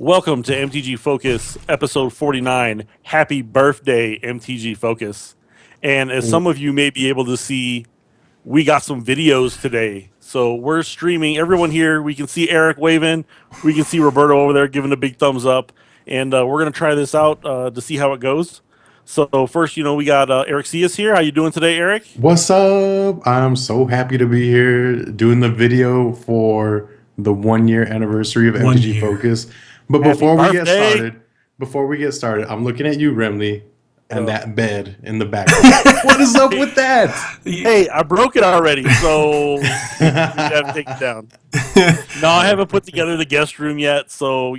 Welcome to MTG Focus, episode 49. Happy birthday, MTG Focus. And as some of you may be able to see, we got some videos today. So we're streaming. Everyone here, we can see Eric waving. We can see Roberto over there giving a big thumbs up. And we're going to try this out to see how it goes. So first, we got Eric Cias here. How you doing today, Eric? What's up? I'm so happy to be here doing the video for the 1 year anniversary of One MTG year. Focus. But Happy birthday. before we get started, I'm looking at you, Remley, and Oh. that bed in the background. What is up with that? Hey, I broke it already, so we have to take it down. No, I haven't put together the guest room yet, so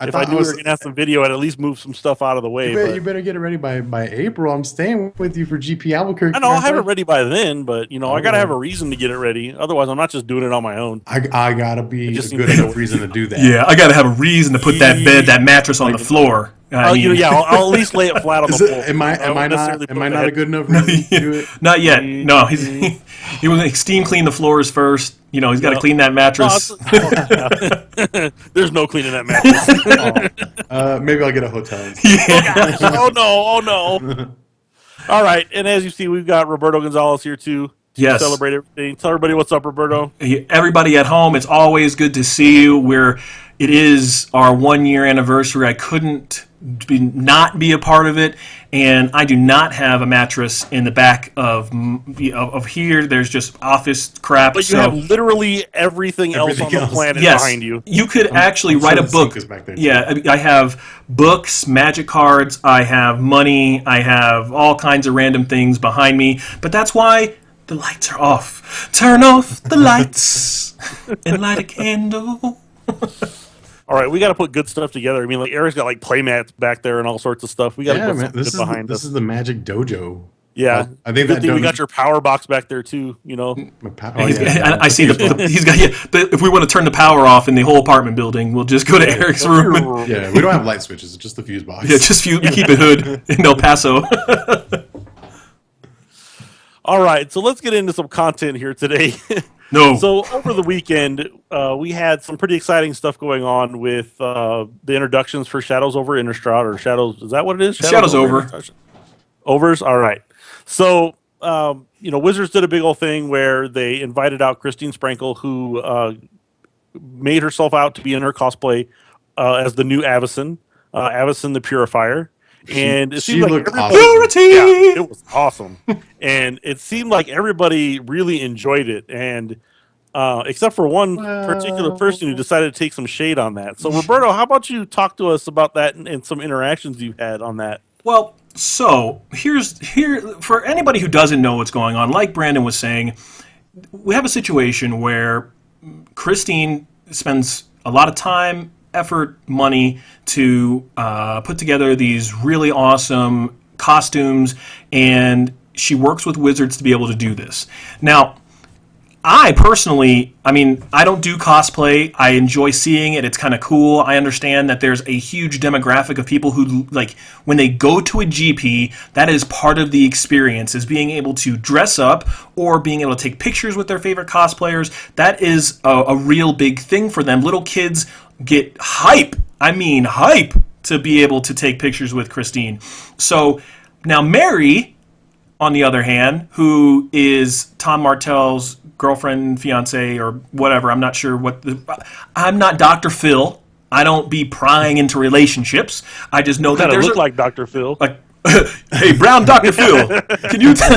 if I thought knew we were gonna have some video, I'd at least move some stuff out of the way. you better get it ready by April. I'm staying with you for GP Albuquerque. I know I'll have it man. ready by then, but I gotta right. have a reason to get it ready. Otherwise, I'm not just doing it on my own. I gotta be a just good need to enough reason to do that. Yeah, I gotta have a reason to put that mattress on the floor. I'll at least lay it flat on the Is it, floor. am I won't necessarily put the not a head- good enough reason to do it? Not yet. No, he was steam clean the floors first. He's got to clean that No, mattress. there's no cleaning that mattress. Maybe I'll get a hotel. Oh no! All right, and as you see, we've got Roberto Gonzalez here too. Yes. Celebrate everything. Tell everybody what's up, Roberto. Everybody at home, it's always good to see you. It is our 1 year anniversary. I couldn't not be a part of it, and I do not have a mattress in the back of here. There's just office crap. But you have literally everything else on the planet Yes, behind you. you could actually I'm write sure a the book. sink is back there, too. Yeah, I have books, magic cards, I have money, I have all kinds of random things behind me. But that's why the lights are off. Turn off the lights and light a candle. All right, we got to put good stuff together. I mean, like Eric's got like play mats back there and all sorts of stuff. We got to Yeah, put man. something good behind This us. is the Magic Dojo. Yeah, I think good that thing we donut- got your power box back there too. I see if we want to turn the power off in the whole apartment building, we'll just go to Eric's room. Yeah, we don't have light switches. It's just the fuse box. Yeah, just keep it hood in El Paso. All right, so let's get into some content here today. No. So over the weekend, we had some pretty exciting stuff going on with the introductions for Shadows over Innistrad, or Shadows. Is that what it is? Shadows over. Innistrad? Overs. All right. So Wizards did a big old thing where they invited out Christine Sprankle, who made herself out to be in her cosplay as the new Avacyn, Avacyn the Purifier. And it She seemed like looked everybody- awesome. Purity! Yeah, it was awesome, and it seemed like everybody really enjoyed it, and except for one particular person who decided to take some shade on that. So, Roberto, how about you talk to us about that and some interactions you've had on that? Well, so here for anybody who doesn't know what's going on, like Brandon was saying, we have a situation where Christine spends a lot of time, effort, money to put together these really awesome costumes, and she works with Wizards to be able to do this. Now, I personally, I don't do cosplay. I enjoy seeing it. It's kind of cool. I understand that there's a huge demographic of people who, like, when they go to a GP, that is part of the experience, is being able to dress up or being able to take pictures with their favorite cosplayers. That is a real big thing for them. Little kids get hype to be able to take pictures with Christine. So now Mary, on the other hand, who is Tom Martell's girlfriend, fiance, or whatever, I'm not sure I'm not Dr. Phil. I don't be prying into relationships. I just know that Kind of there's look like Dr. Phil. hey, brown Dr. Phil, can you? Give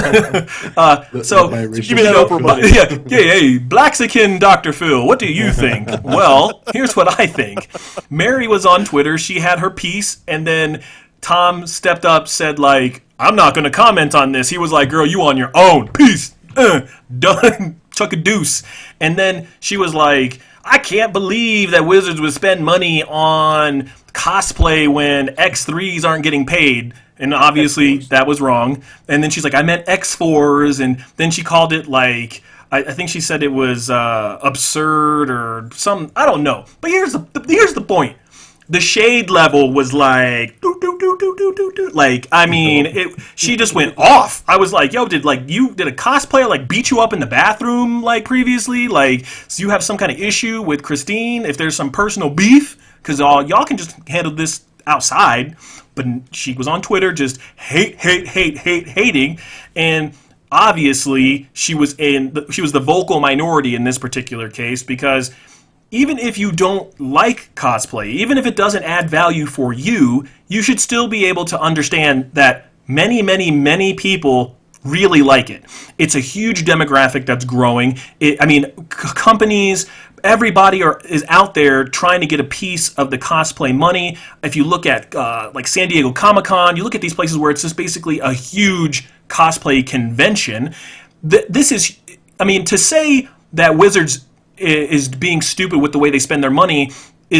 me that Oprah money. Hey, Blaxican Dr. Phil, what do you think? Well, here's what I think. Mary was on Twitter. She had her piece, and then Tom stepped up, said like, "I'm not going to comment on this." He was like, "Girl, you on your own. Peace. Done. Chuck a deuce." And then she was like, "I can't believe that Wizards would spend money on cosplay when X3s aren't getting paid." And obviously that was wrong. And then she's like, "I meant X4s." And then she called it like, I think she said it was absurd or some, I don't know. But here's the point. The shade level was like, like, she just went off. I was like, yo, did a cosplayer like beat you up in the bathroom like previously? Like, so you have some kind of issue with Christine? If there's some personal beef, because y'all can just handle this outside. But she was on Twitter just hating, and obviously she was the vocal minority in this particular case, because even if you don't like cosplay, even if it doesn't add value for you, you should still be able to understand that many, many, many people really like it. It's a huge demographic that's growing. Companies, everybody is out there trying to get a piece of the cosplay money. If you look at like San Diego Comic-Con, you look at these places where it's just basically a huge cosplay convention. To say that Wizards is being stupid with the way they spend their money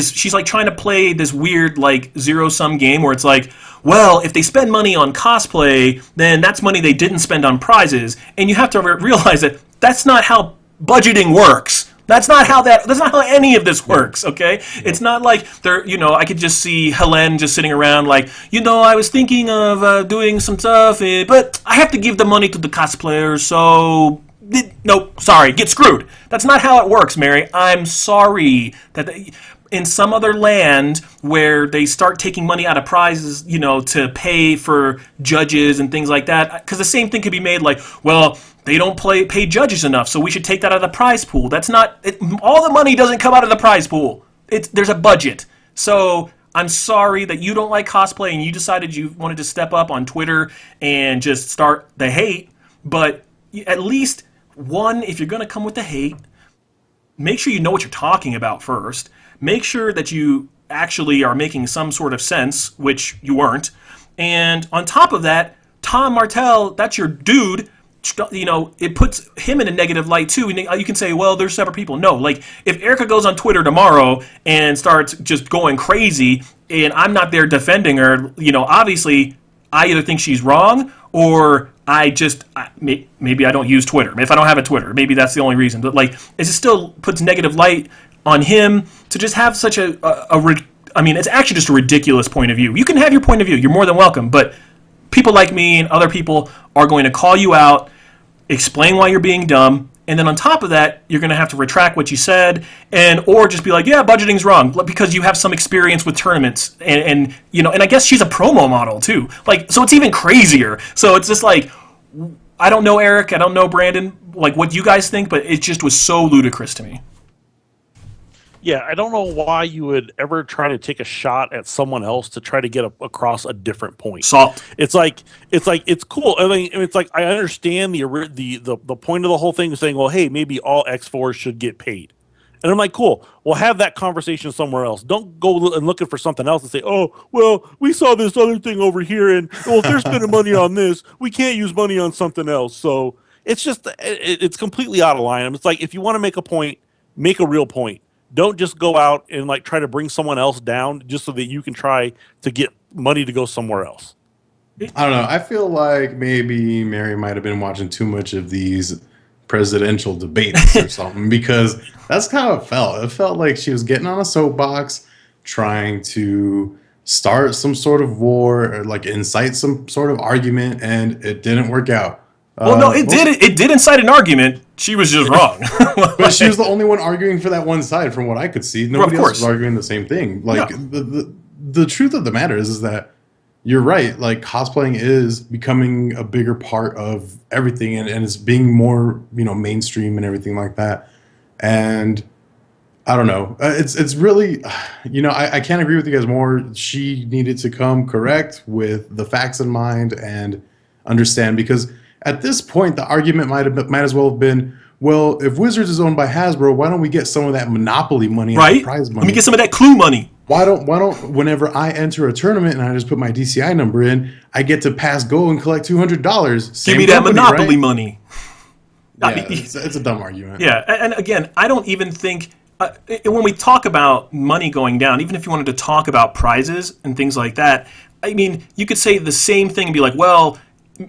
she's like trying to play this weird like zero-sum game where it's like, well, if they spend money on cosplay, then that's money they didn't spend on prizes. And you have to realize that that's not how budgeting works. That's not how any of this works, okay? It's not like I could just see Helen just sitting around like, I was thinking of doing some stuff, but I have to give the money to the cosplayers, so nope, sorry, get screwed. That's not how it works, Mary. I'm sorry that in some other land where they start taking money out of prizes, to pay for judges and things like that, because the same thing could be made like, well, they don't pay judges enough, so we should take that out of the prize pool. That's not all the money doesn't come out of the prize pool. There's a budget. So I'm sorry that you don't like cosplay and you decided you wanted to step up on Twitter and just start the hate. But at least, one, if you're going to come with the hate, make sure you know what you're talking about first. Make sure that you actually are making some sort of sense, which you weren't. And on top of that, Tom Martell, that's your dude. It puts him in a negative light too. And you can say, well, there's separate people. No, like if Erica goes on Twitter tomorrow and starts just going crazy and I'm not there defending her, obviously I either think she's wrong or maybe I don't use Twitter. If I don't have a Twitter, maybe that's the only reason. But like, it still puts negative light on him to just have such it's actually just a ridiculous point of view. You can have your point of view. You're more than welcome. But people like me and other people are going to call you out, explain why you're being dumb, and then on top of that, you're going to have to retract what you said, or just be like, yeah, budgeting's wrong, because you have some experience with tournaments, and I guess she's a promo model too, like, so it's even crazier. So it's just like, I don't know Eric, I don't know Brandon, like what you guys think, but it just was so ludicrous to me. Yeah, I don't know why you would ever try to take a shot at someone else to try to get across a different point. Salt. It's cool. I mean, it's like I understand the point of the whole thing is saying, well, hey, maybe all X4s should get paid, and I'm like, cool. We'll have that conversation somewhere else. Don't go and looking for something else and say, oh, well, we saw this other thing over here, and well, if they're spending money on this, we can't use money on something else. So it's just it's completely out of line. It's like if you want to make a point, make a real point. Don't just go out and like try to bring someone else down just so that you can try to get money to go somewhere else. I don't know. I feel like maybe Mary might have been watching too much of these presidential debates or something, because that's how it felt. It felt like she was getting on a soapbox, trying to start some sort of war or like incite some sort of argument, and it didn't work out. Well, no, it did. It did incite an argument. She was just wrong. But she was the only one arguing for that one side, from what I could see. Nobody else was arguing the same thing. Like the truth of the matter is that you're right. Like cosplaying is becoming a bigger part of everything, and it's being more mainstream and everything like that. And I don't know. It's really, I can't agree with you guys more. She needed to come correct with the facts in mind and understand, because at this point, the argument might as well have been, well, if Wizards is owned by Hasbro, why don't we get some of that Monopoly money, right? And prize money? Let me get some of that Clue money. Why don't whenever I enter a tournament and I just put my DCI number in, I get to pass go and collect $200? Give me that Monopoly money. Yeah, it's a dumb argument. Yeah, and again, I don't even think when we talk about money going down, even if you wanted to talk about prizes and things like that, I mean, you could say the same thing and be like, well,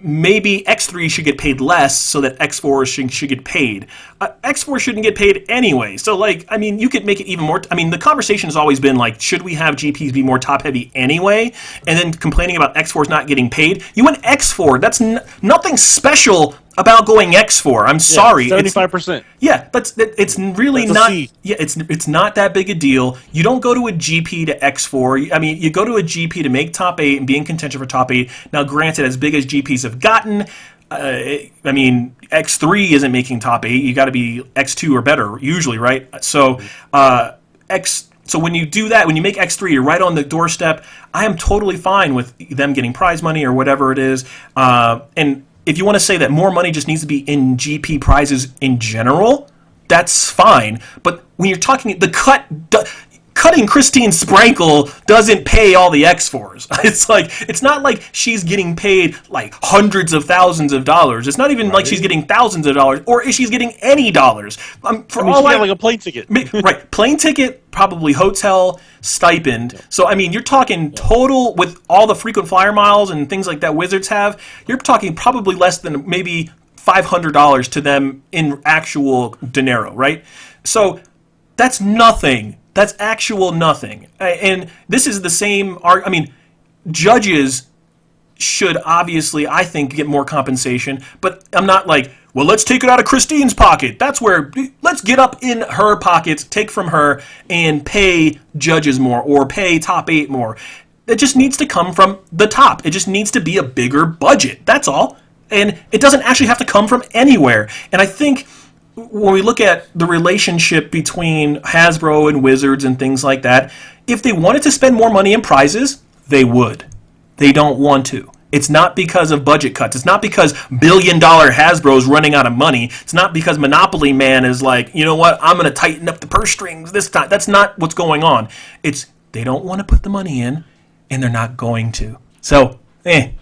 maybe X3 should get paid less so that X4 should get paid. X4 shouldn't get paid anyway. So, like, I mean, you could make it even more... I mean, the conversation has always been, like, should we have GPs be more top-heavy anyway? And then complaining about X4's not getting paid. You went X4. That's nothing special about going X4. I'm sorry. 75%. Yeah, it's really That's a not. C. Yeah, it's not that big a deal. You don't go to a GP to X4. I mean, you go to a GP to make top 8 and be in contention for top 8. Now, granted, as big as GPs have gotten, I mean, X3 isn't making top 8. You got to be X2 or better usually, right? So So when you do that, when you make X3, you're right on the doorstep. I am totally fine with them getting prize money or whatever it is. And if you want to say that more money just needs to be in GP prizes in general, that's fine. But when you're talking cutting Christine Sprankle doesn't pay all the X4s. It's not like she's getting paid like hundreds of thousands of dollars. It's not even like she's getting thousands of dollars, or is she's getting any dollars. She got like a plane ticket. Right, plane ticket, probably hotel, stipend. So I mean, you're talking total with all the frequent flyer miles and things like that Wizards have. You're talking probably less than maybe $500 to them in actual dinero, right? So that's nothing. That's actual nothing. And this is the same. I mean, judges should obviously, I think, get more compensation. But I'm not like, well, let's take it out of Christine's pocket. That's where, let's get up in her pockets, take from her, and pay judges more or pay top 8 more. It just needs to come from the top. It just needs to be a bigger budget. That's all. And it doesn't actually have to come from anywhere. And I think when we look at the relationship between Hasbro and Wizards and things like that, if they wanted to spend more money in prizes, they would. They don't want to. It's not because of budget cuts. It's not because billion-dollar Hasbro is running out of money. It's not because Monopoly Man is like, you know what, I'm going to tighten up the purse strings this time. That's not what's going on. It's they don't want to put the money in, and they're not going to. So, they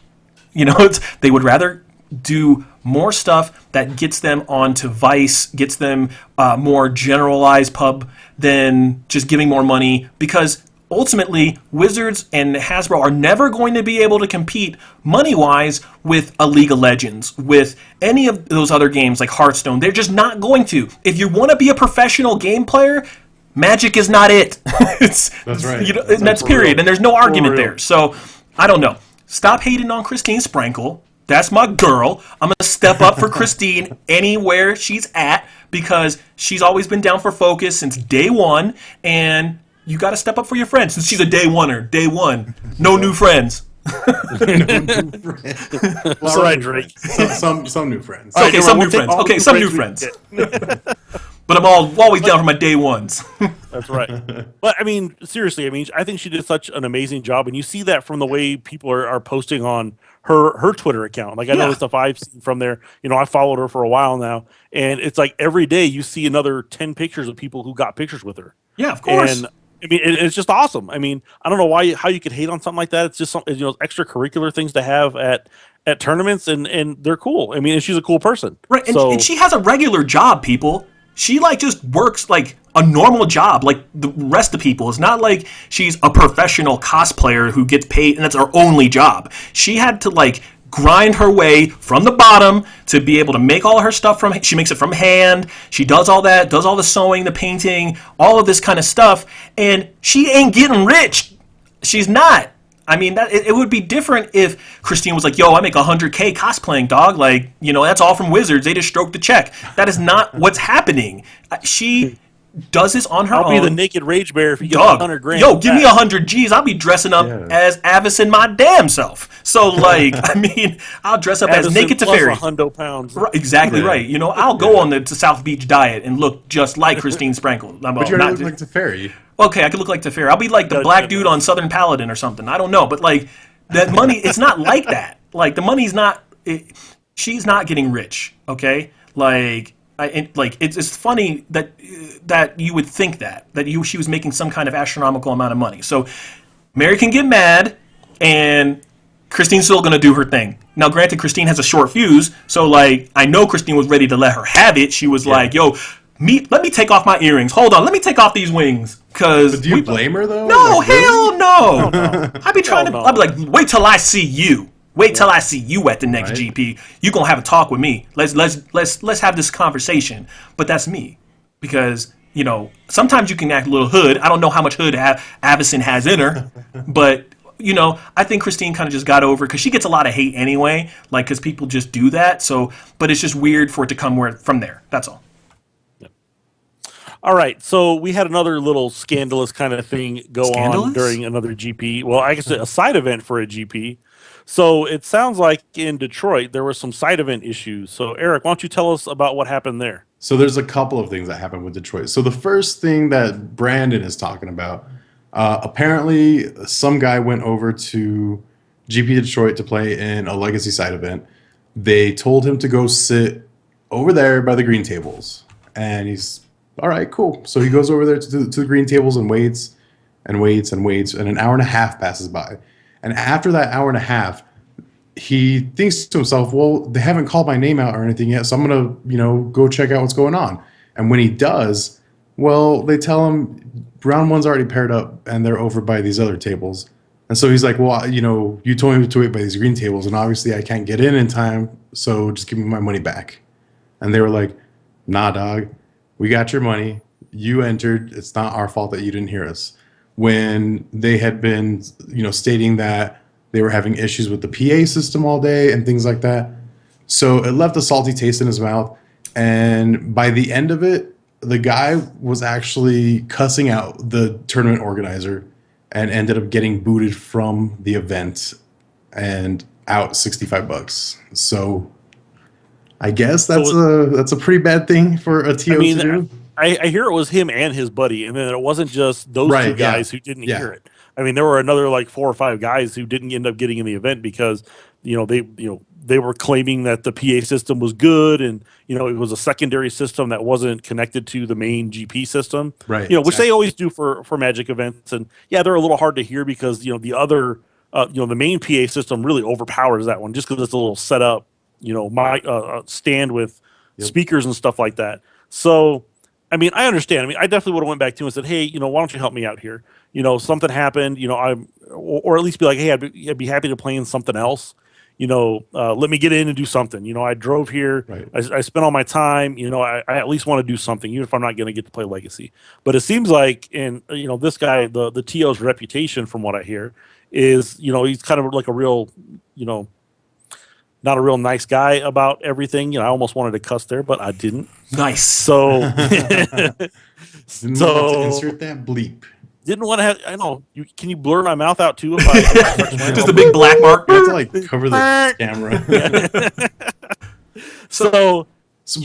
would rather do more stuff that gets them onto Vice, gets them more generalized pub than just giving more money, because ultimately Wizards and Hasbro are never going to be able to compete money-wise with a League of Legends, with any of those other games like Hearthstone. They're just not going to. If you want to be a professional game player, Magic is not it. That's right. That's period. And there's no argument there. So, I don't know. Stop hating on Christine Sprankle. That's my girl. I'm going to step up for Christine anywhere she's at, because she's always been down for Focus since day one, and you got to step up for your friends since she's a day oneer. Day one. No new friends. Well, all right, Drake. Some new friends. Okay, some new friends. Okay, some new friends. But I'm always down for my day ones. That's right. But I mean, seriously, I think she did such an amazing job, and you see that from the way people are posting on her Twitter account. Like, I know the stuff I've seen from there. I followed her for a while now, and it's like every day you see another 10 pictures of people who got pictures with her. Yeah, of course. And it's just awesome. I don't know how you could hate on something like that. It's just some extracurricular things to have at tournaments, and they're cool. And she's a cool person. Right, and she has a regular job, people. She just works like a normal job like the rest of people. It's not like she's a professional cosplayer who gets paid and that's her only job. She had to grind her way from the bottom to be able to make all her stuff she makes it from hand. She does all that, does all the sewing, the painting, all of this kind of stuff, and she ain't getting rich. She's not. It would be different if Christine was like, yo, I make $100K cosplaying, dog. That's all from Wizards. They just stroked the check. That is not what's happening. She does this on her own. I'll be the naked rage bear if you get $100,000. Yo, give me 100 G's. I'll be dressing up as Avison my damn self. So, I'll dress up as Naked Teferi. Pounds. Right, exactly right. I'll go on the South Beach diet and look just like Christine Sprankle. But you're not like Teferi. Okay, I could look like Teferi. I'll be like the black dude on Southern Paladin or something. I don't know, but that money, it's not like that. The money's not. She's not getting rich. Okay, it's funny that you would think that she was making some kind of astronomical amount of money. So Mary can get mad, and Christine's still going to do her thing. Now, granted, Christine has a short fuse, so I know Christine was ready to let her have it. She was like, "Yo, let me take off my earrings. Hold on, let me take off these wings." Because do you blame her though? No, hell no. I'd be trying to. I'd be like, wait till I see you. Wait till I see you at the next GP. You gonna have a talk with me. Let's have this conversation. But that's me, because sometimes you can act a little hood. I don't know how much hood Avison has in her, but I think Christine kind of just got over, because she gets a lot of hate anyway, like, because people just do that. So, but it's just weird for it to come from there. That's all. All right, so we had another little scandalous kind of thing go on Scandalous? during another GP. Well, I guess a side event for a GP. So it sounds like in Detroit there were some side event issues. So Eric, why don't you tell us about what happened there? So there's a couple of things that happened with Detroit. So the first thing that Brandon is talking about, apparently some guy went over to GP Detroit to play in a Legacy side event. They told him to go sit over there by the green tables, and he's all right, cool. So he goes over there to the green tables and waits and waits and waits, and an hour and a half passes by. And after that hour and a half, he thinks to himself, well, they haven't called my name out or anything yet, so I'm gonna, go check out what's going on. And when he does, well, they tell him round one's already paired up and they're over by these other tables. And so he's like, well, you told me to wait by these green tables, and obviously I can't get in time, so just give me my money back. And they were like, nah, dog, we got your money. You entered. It's not our fault that you didn't hear us. When they had been, stating that they were having issues with the PA system all day and things like that. So it left a salty taste in his mouth. And by the end of it, the guy was actually cussing out the tournament organizer and ended up getting booted from the event and out $65. So I guess that's a pretty bad thing for a TO to do. I hear it was him and his buddy, and then it wasn't just those two guys who didn't hear it. I mean, there were another like 4 or 5 guys who didn't end up getting in the event because they were claiming that the PA system was good, and it was a secondary system that wasn't connected to the main GP system, right? Which they always do for Magic events. And yeah, they're a little hard to hear because the other the main PA system really overpowers that one just because it's a little set up, my stand with speakers and stuff like that. So I mean, I understand. I mean, I definitely would have went back to him and said, hey, why don't you help me out here? Something happened, or at least be like, hey, I'd be happy to play in something else. Let me get in and do something. I drove here. Right. I spent all my time. I at least want to do something, even if I'm not going to get to play Legacy. But it seems like, this guy, the TO's reputation, from what I hear, is, he's kind of like a real, not a real nice guy about everything. I almost wanted to cuss there, but I didn't. Nice. So, didn't want to insert that bleep. Didn't want to have. I know. Can you blur my mouth out too? If I just a big black mark. You have to like cover the camera.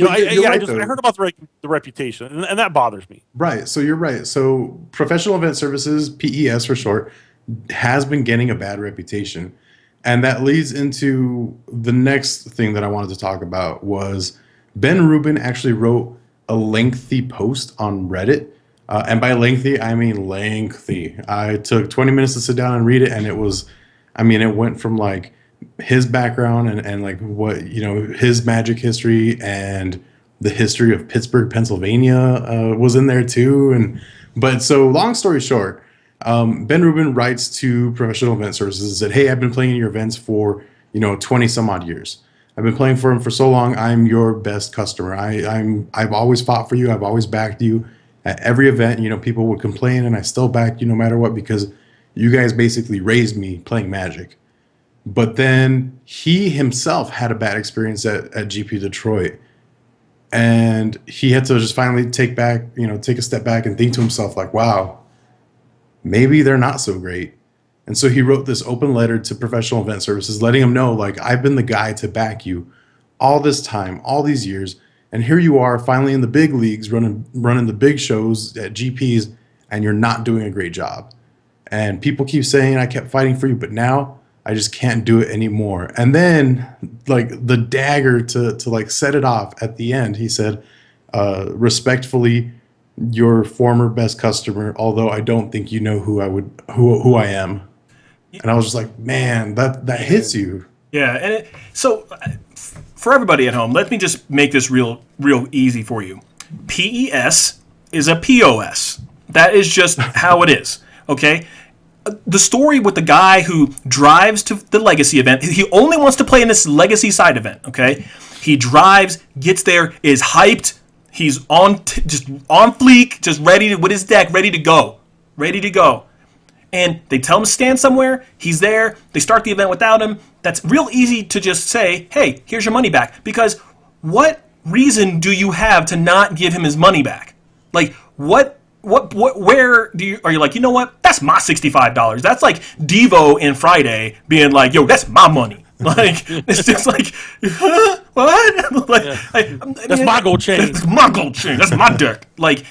I heard about the reputation, and that bothers me. Right. So you're right. So Professional Event Services, PES for short, has been getting a bad reputation. And that leads into the next thing that I wanted to talk about was Ben Rubin actually wrote a lengthy post on Reddit. And by lengthy, I mean lengthy. I took 20 minutes to sit down and read it. And it went from like his background and like what, his Magic history and the history of Pittsburgh, Pennsylvania was in there too. But so long story short, Ben Rubin writes to Professional Event Services and said, hey, I've been playing in your events for, 20 some odd years. I've been playing for him for so long. I'm your best customer. I've always fought for you. I've always backed you at every event. People would complain and I still backed you no matter what, because you guys basically raised me playing Magic. But then he himself had a bad experience at GP Detroit. And he had to just finally take a step back and think to himself like, wow, maybe they're not so great. And so he wrote this open letter to Professional Event Services, letting them know, like, I've been the guy to back you all this time, all these years. And here you are finally in the big leagues, running the big shows at GPs, and you're not doing a great job. And people keep saying I kept fighting for you, but now I just can't do it anymore. And then like the dagger to like set it off at the end, he said, respectfully, your former best customer, although I don't think you know who I am. And I was just like, man, that hits you. Yeah, and so for everybody at home, let me just make this real easy for you. PES is a POS. That is just how it is. Okay. The story with the guy who drives to the Legacy event, he only wants to play in this Legacy side event. Okay, he drives, gets there, is hyped. He's just on fleek, just ready with his deck, ready to go. and they tell him to stand somewhere, he's there, they start the event without him, that's real easy to just say, hey, here's your money back. Because what reason do you have to not give him his money back? Like, where are you like, you know what? That's my $65. That's like Devo and Friday being like, yo, that's my money. Like, it's just like, huh? What? Like, That's my gold chain. That's my gold chain. That's my deck. Like,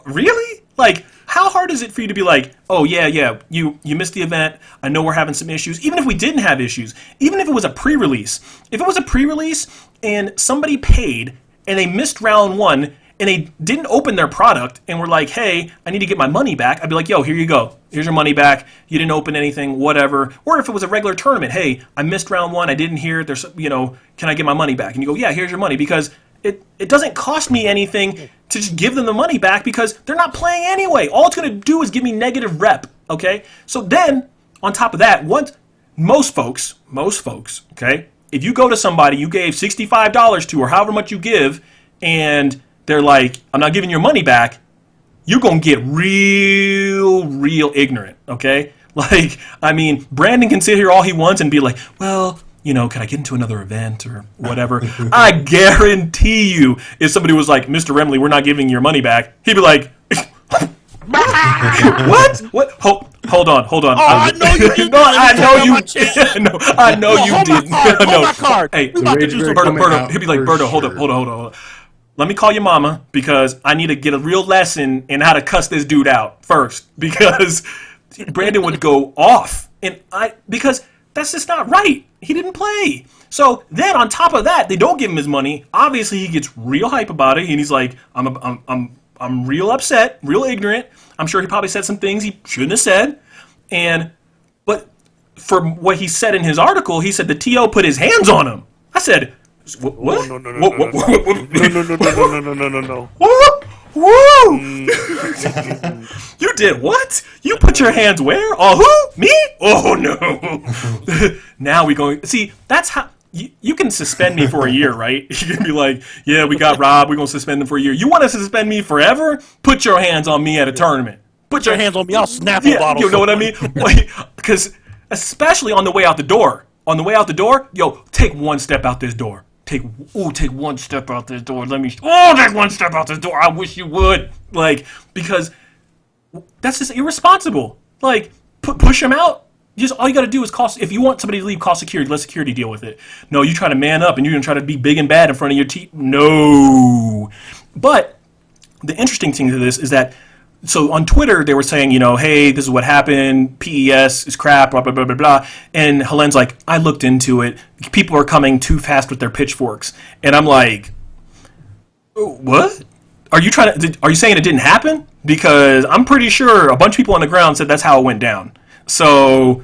really? Like, how hard is it for you to be like, oh, yeah, you missed the event. I know we're having some issues. Even if we didn't have issues, even if it was a pre-release. If it was a pre-release and somebody paid and they missed round one and they didn't open their product and were like, hey, I need to get my money back, I'd be like, yo, here you go. Here's your money back. You didn't open anything, whatever. Or if it was a regular tournament, hey, I missed round one. I didn't hear it. There's, can I get my money back? And you go, yeah, here's your money. Because it doesn't cost me anything to just give them the money back because they're not playing anyway. All it's going to do is give me negative rep, okay? So then, on top of that, most folks, okay, if you go to somebody you gave $65 to or however much you give, and they're like, I'm not giving your money back, you're going to get real ignorant, okay? Like, I mean, Brandon can sit here all he wants and be like, well, can I get into another event or whatever? I guarantee you, if somebody was like, Mr. Remley, we're not giving your money back, he'd be like, what? What? Hold on. Oh, I know you didn't. No, I know you didn't. No, I know you didn't. Hold my card. Hey, We about to do some Berto, he'd be like, Berto, hold up. Let me call your mama because I need to get a real lesson in how to cuss this dude out first because Brandon would go off because that's just not right. He didn't play. So then on top of that, they don't give him his money. Obviously, he gets real hype about it, and he's like, I'm real upset, real ignorant. I'm sure he probably said some things he shouldn't have said. But from what he said in his article, he said the TO put his hands on him. I said, what? No. Woo! You did what? You put your hands where? Oh, who? Me? Oh, no. Now we going. See, that's how. You can suspend me for a year, right? You can be like, yeah, we got Rob. We're going to suspend him for a year. You want to suspend me forever? Put your hands on me at a tournament. Put your hands on me. I'll snap a bottle. You know what I mean? Because especially on the way out the door. On the way out the door, yo, take one step out this door. Take one step out this door. Take one step out this door. I wish you would. Like, because that's just irresponsible. Like, push him out. Just all you got to do is if you want somebody to leave, call security. Let security deal with it. No, you try to man up and you're going to try to be big and bad in front of your team. No. But the interesting thing to this is that, so on Twitter, they were saying, hey, this is what happened. PES is crap, blah, blah, blah, blah, blah. And Helen's like, I looked into it. People are coming too fast with their pitchforks. And I'm like, what? Are you saying it didn't happen? Because I'm pretty sure a bunch of people on the ground said that's how it went down. So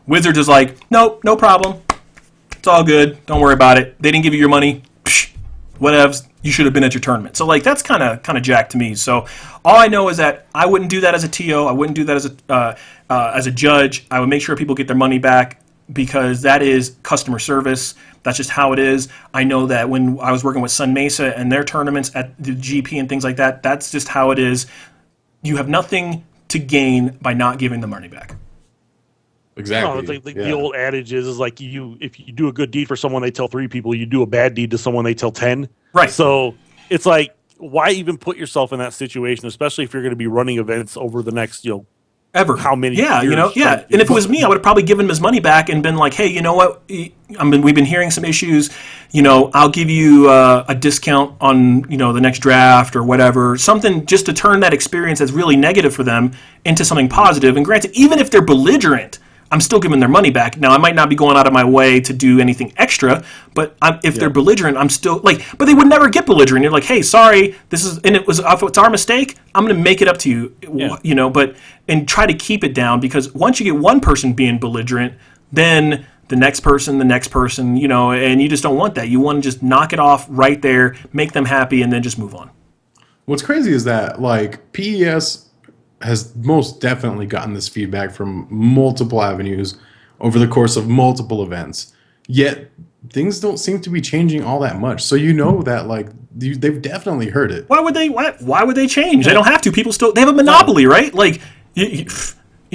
Wizards is like, nope, no problem. It's all good. Don't worry about it. They didn't give you your money. Psh, whatevs. You should have been at your tournament. So like that's kind of jacked to me. So all I know is that I wouldn't do that as a TO. I wouldn't do that as a judge. I would make sure people get their money back because that is customer service. That's just how it is. I know that when I was working with Sun Mesa and their tournaments at the GP and things like that, that's just how it is. You have nothing to gain by not giving the money back. Exactly. No, the old adage is like if you do a good deed for someone, they tell 3 people. You do a bad deed to someone, they tell 10. Right. So it's like, why even put yourself in that situation, especially if you're going to be running events over the next, ever. How many years? Yeah. And if it was me, I would have probably given him his money back and been like, hey, you know what? We've been hearing some issues. I'll give you a discount on, the next draft or whatever. Something just to turn that experience that's really negative for them into something positive. And granted, even if they're belligerent, I'm still giving their money back. Now, I might not be going out of my way to do anything extra, but if they're belligerent, I'm still like, but they would never get belligerent. You're like, hey, sorry, if it's our mistake, I'm going to make it up to you, and try to keep it down because once you get one person being belligerent, then the next person, and you just don't want that. You want to just knock it off right there, make them happy, and then just move on. What's crazy is that, like, PES has most definitely gotten this feedback from multiple avenues over the course of multiple events. Yet things don't seem to be changing all that much. So that like they've definitely heard it. Why would they change? They don't have to. People they have a monopoly, right? Like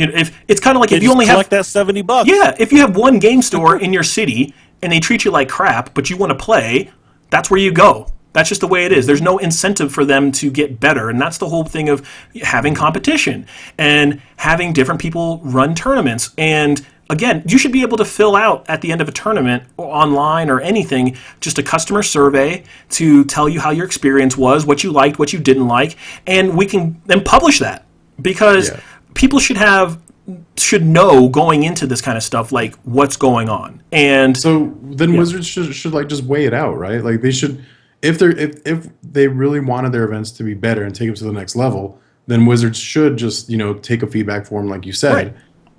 You know, if it's kind of like They if you just only collect have that $70. yeah, if you have one game store in your city and they treat you like crap, but you want to play, that's where you go. That's just the way it is. There's no incentive for them to get better, and that's the whole thing of having competition and having different people run tournaments. And again, you should be able to fill out at the end of a tournament or online or anything just a customer survey to tell you how your experience was, what you liked, what you didn't like, and we can then publish that because people should know going into this kind of stuff like what's going on. And so then Wizards should like just weigh it out, right? Like they should, if they really wanted their events to be better and take them to the next level, then Wizards should just take a feedback form like you said, Right.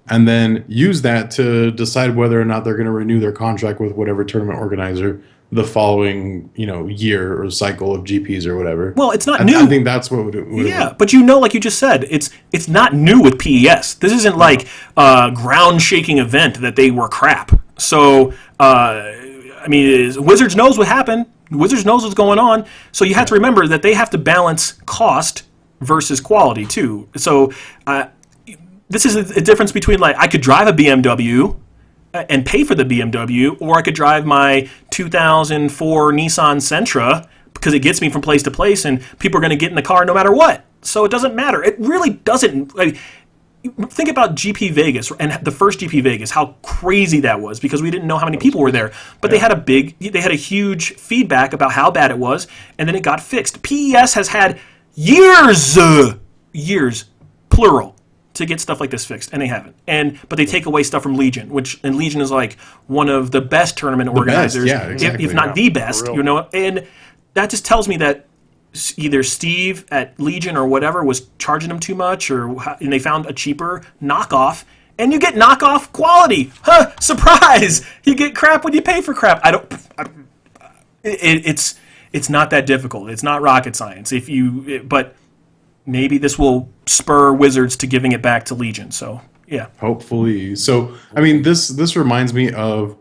and then use that to decide whether or not they're going to renew their contract with whatever tournament organizer the following year or cycle of GPs or whatever. well, it's not new. I think that's what would Yeah, but like you just said, it's not new with PES. This isn't like a ground-shaking event that they were crap. So, I mean, Wizards knows what happened. Wizards knows what's going on. So you have to remember that they have to balance cost versus quality, too. So this is a difference between, like, I could drive a BMW and pay for the BMW, or I could drive my 2004 Nissan Sentra because it gets me from place to place, and people are going to get in the car no matter what. So it doesn't matter. It really doesn't. Like, think about GP Vegas and the first GP Vegas, how crazy that was because we didn't know how many people were there. But they had a huge feedback about how bad it was, and then it got fixed. PES has had years, plural, to get stuff like this fixed, and they haven't. But they take away stuff from Legion, and Legion is like one of the best tournament organizers, exactly, if not the best, And that just tells me that either Steve at Legion or whatever was charging them too much, and they found a cheaper knockoff, and you get knockoff quality. Huh? Surprise! You get crap when you pay for crap. It's not that difficult. It's not rocket science. But maybe this will spur Wizards to giving it back to Legion. So, yeah. Hopefully. So, I mean, this reminds me of,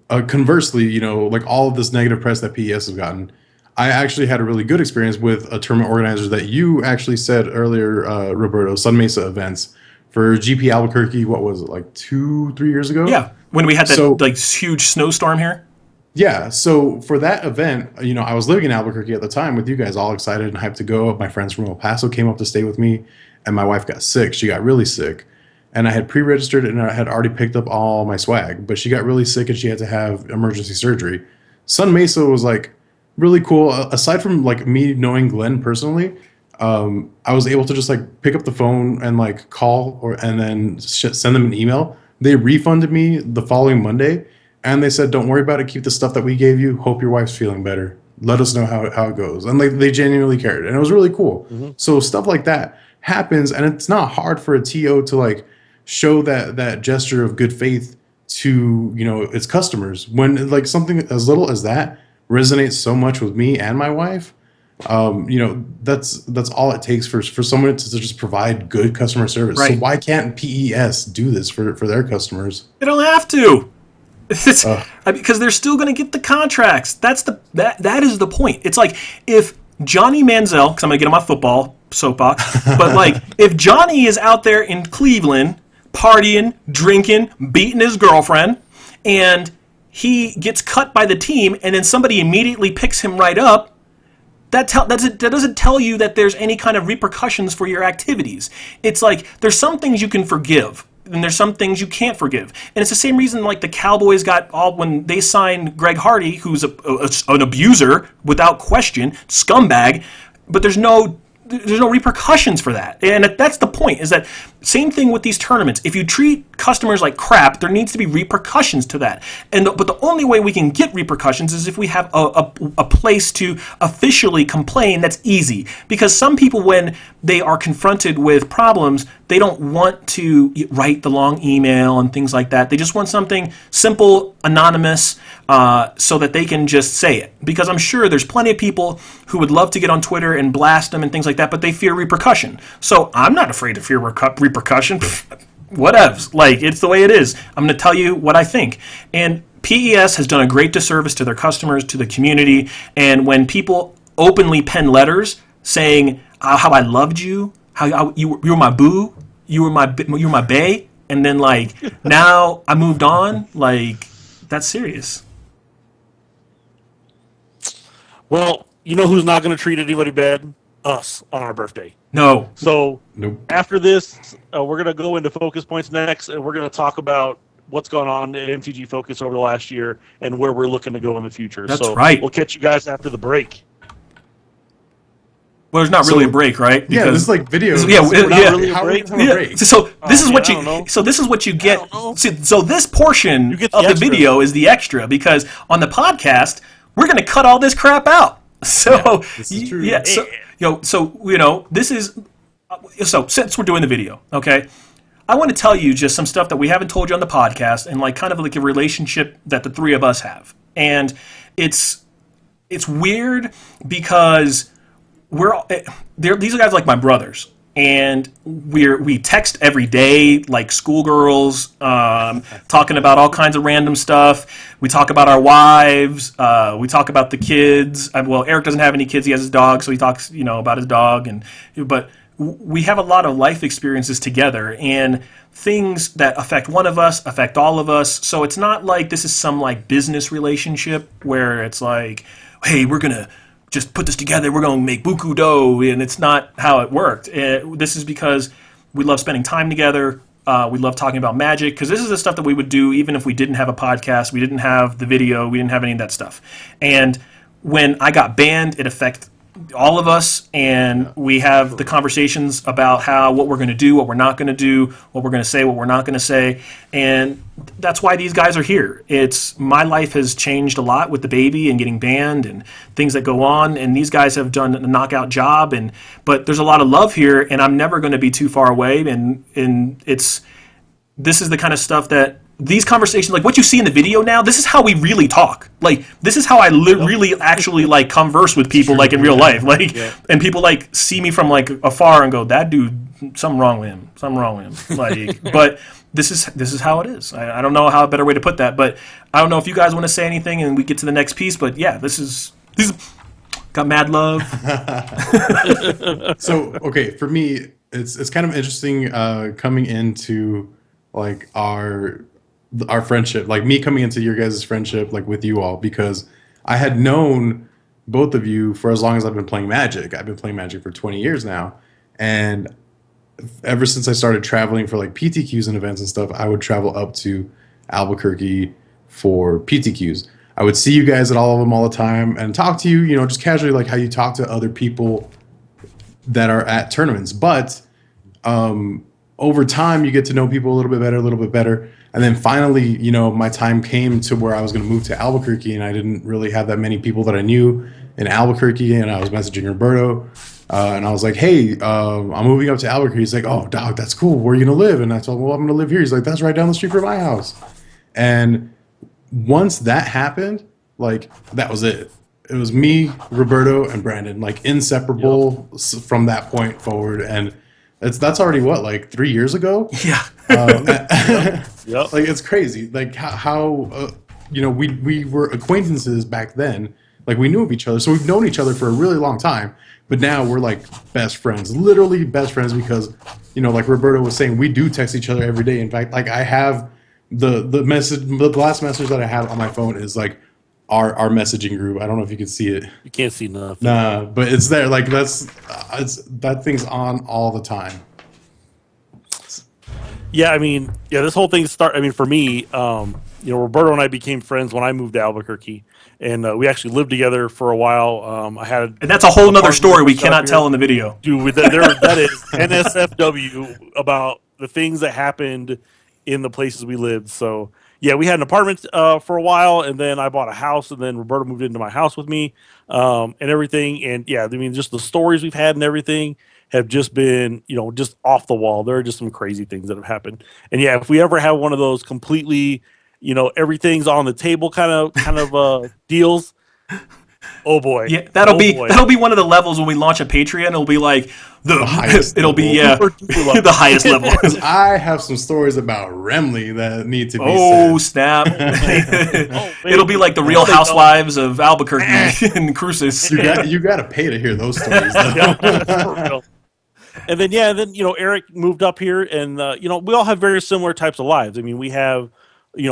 conversely, like all of this negative press that PES has gotten. I actually had a really good experience with a tournament organizer that you actually said earlier, Roberto, Sun Mesa events for GP Albuquerque. What was it, like 2-3 years ago? Yeah, when we had that huge snowstorm here. Yeah, so for that event, I was living in Albuquerque at the time with you guys, all excited and hyped to go. My friends from El Paso came up to stay with me, and my wife got sick. She got really sick, and I had pre-registered and I had already picked up all my swag, but she got really sick and she had to have emergency surgery. Sun Mesa was like really cool. Aside from like me knowing Glenn personally, I was able to just like pick up the phone and like call and then send them an email. They refunded me the following Monday. And they said, don't worry about it. Keep the stuff that we gave you. Hope your wife's feeling better. Let us know how it goes. And they genuinely cared. And it was really cool. Mm-hmm. So stuff like that happens. And it's not hard for a TO to like show that gesture of good faith to, its customers. When like something as little as that resonates so much with me and my wife, that's all it takes for someone to just provide good customer service. Right. So why can't PES do this for their customers? They don't have to. Because they're still going to get the contracts. That is the point. It's like if Johnny Manziel, because I'm going to get on my football soapbox, but like if Johnny is out there in Cleveland partying, drinking, beating his girlfriend, and he gets cut by the team, and then somebody immediately picks him right up, that doesn't tell you that there's any kind of repercussions for your activities. It's like there's some things you can forgive. And there's some things you can't forgive. And it's the same reason like the Cowboys got when they signed Greg Hardy, who's an abuser without question, scumbag, but there's no repercussions for that. And that's the point, is that same thing with these tournaments. If you treat customers like crap, there needs to be repercussions to that. But the only way we can get repercussions is if we have a place to officially complain that's easy. Because some people, when they are confronted with problems, they don't want to write the long email and things like that. They just want something simple, anonymous, so that they can just say it. Because I'm sure there's plenty of people who would love to get on Twitter and blast them and things like that, but they fear repercussion. So I'm not afraid to fear repercussion. Whatevs. Like, it's the way it is. I'm going to tell you what I think. And PES has done a great disservice to their customers, to the community, and when people openly pen letters saying how I loved you, how you were my boo, you were my bae, and then like now I moved on. Like that's serious. Well, you know who's not going to treat anybody bad? Us on our birthday. No. So Nope. after this, we're going to go into focus points next, and we're going to talk about what's gone on at MTG Focus over the last year and where we're looking to go in the future. That's so right. We'll catch you guys after the break. Well, there's not really a break, right? Yeah, this is like video. Really how are we break? gonna have a break? So this is what you. So this is what you get. So this portion get the of the extra. video is the extra because on the podcast we're going to cut all this crap out. So this is true. yeah. So this is so since we're doing the video, okay. I want to tell you just some stuff that we haven't told you on the podcast and like kind of like a relationship that the three of us have. And it's weird because these are guys like my brothers. And we text every day like schoolgirls, talking about all kinds of random stuff. We talk about our wives. We talk about the kids. Well, Eric doesn't have any kids. He has his dog, so he talks, about his dog. But we have a lot of life experiences together, and things that affect one of us affect all of us. So it's not like this is some like business relationship where it's like, hey, we're gonna just put this together, we're going to make buku dough, and it's not how it worked. This is because we love spending time together. We love talking about Magic, because this is the stuff that we would do even if we didn't have a podcast, we didn't have the video, we didn't have any of that stuff. And when I got banned, it affected all of us, and we have the conversations about what we're going to do, what we're not going to do, what we're going to say, what we're not going to say, and that's why these guys are here. My life has changed a lot with the baby and getting banned and things that go on, and these guys have done a knockout job, but there's a lot of love here, and I'm never going to be too far away, and this is the kind of stuff that these conversations, like what you see in the video now, this is how we really talk. Like, this is how I really actually like converse with people, like in real life. Like, and people like see me from like afar and go, "That dude, something wrong with him. Like, but this is how it is. I don't know how a better way to put that, but I don't know if you guys want to say anything and we get to the next piece. But yeah, this is got mad love. So okay, for me, it's kind of interesting coming into like our friendship, like me coming into your guys' friendship, like with you all, because I had known both of you for as long as I've been playing Magic. I've been playing Magic for 20 years now, and ever since I started traveling for like PTQs and events and stuff, I would travel up to Albuquerque for PTQs. I would see you guys at all of them all the time and talk to you, just casually, like how you talk to other people that are at tournaments. But over time, you get to know people a little bit better. And then finally, my time came to where I was going to move to Albuquerque, and I didn't really have that many people that I knew in Albuquerque. And I was messaging Roberto, and I was like, "Hey, I'm moving up to Albuquerque." He's like, "Oh, dog, that's cool. Where are you going to live?" And I told him, "Well, I'm going to live here." He's like, "That's right down the street from my house." And once that happened, like that was it. It was me, Roberto, and Brandon, like inseparable from that point forward. And that's already like 3 years ago. Yeah. Yep. Like it's crazy. Like how we were acquaintances back then. Like we knew of each other, so we've known each other for a really long time. But now we're like best friends, literally best friends, because like Roberto was saying, we do text each other every day. In fact, like I have the last message that I have on my phone is like our messaging group. I don't know if you can see it. You can't see nothing. Nah, but it's there. Like that thing's on all the time. Yeah, this whole thing for me, Roberto and I became friends when I moved to Albuquerque, and we actually lived together for a while. And that's a whole nother story we cannot tell in the video. Dude, that is NSFW about the things that happened in the places we lived. So yeah, we had an apartment for a while, and then I bought a house, and then Roberto moved into my house with me, and everything. And yeah, just the stories we've had and everything have just been, just off the wall. There are just some crazy things that have happened. And yeah, if we ever have one of those completely, everything's on the table kind of deals, oh boy. Yeah, that'll be one of the levels when we launch a Patreon. It'll be like the highest level. The highest level. Because I have some stories about Remley that need to be said. Oh, snap. It'll be like the Real Housewives of Albuquerque and Cruces. You got to pay to hear those stories, though. Yeah, for real. And then Eric moved up here, and we all have very similar types of lives. I mean, we have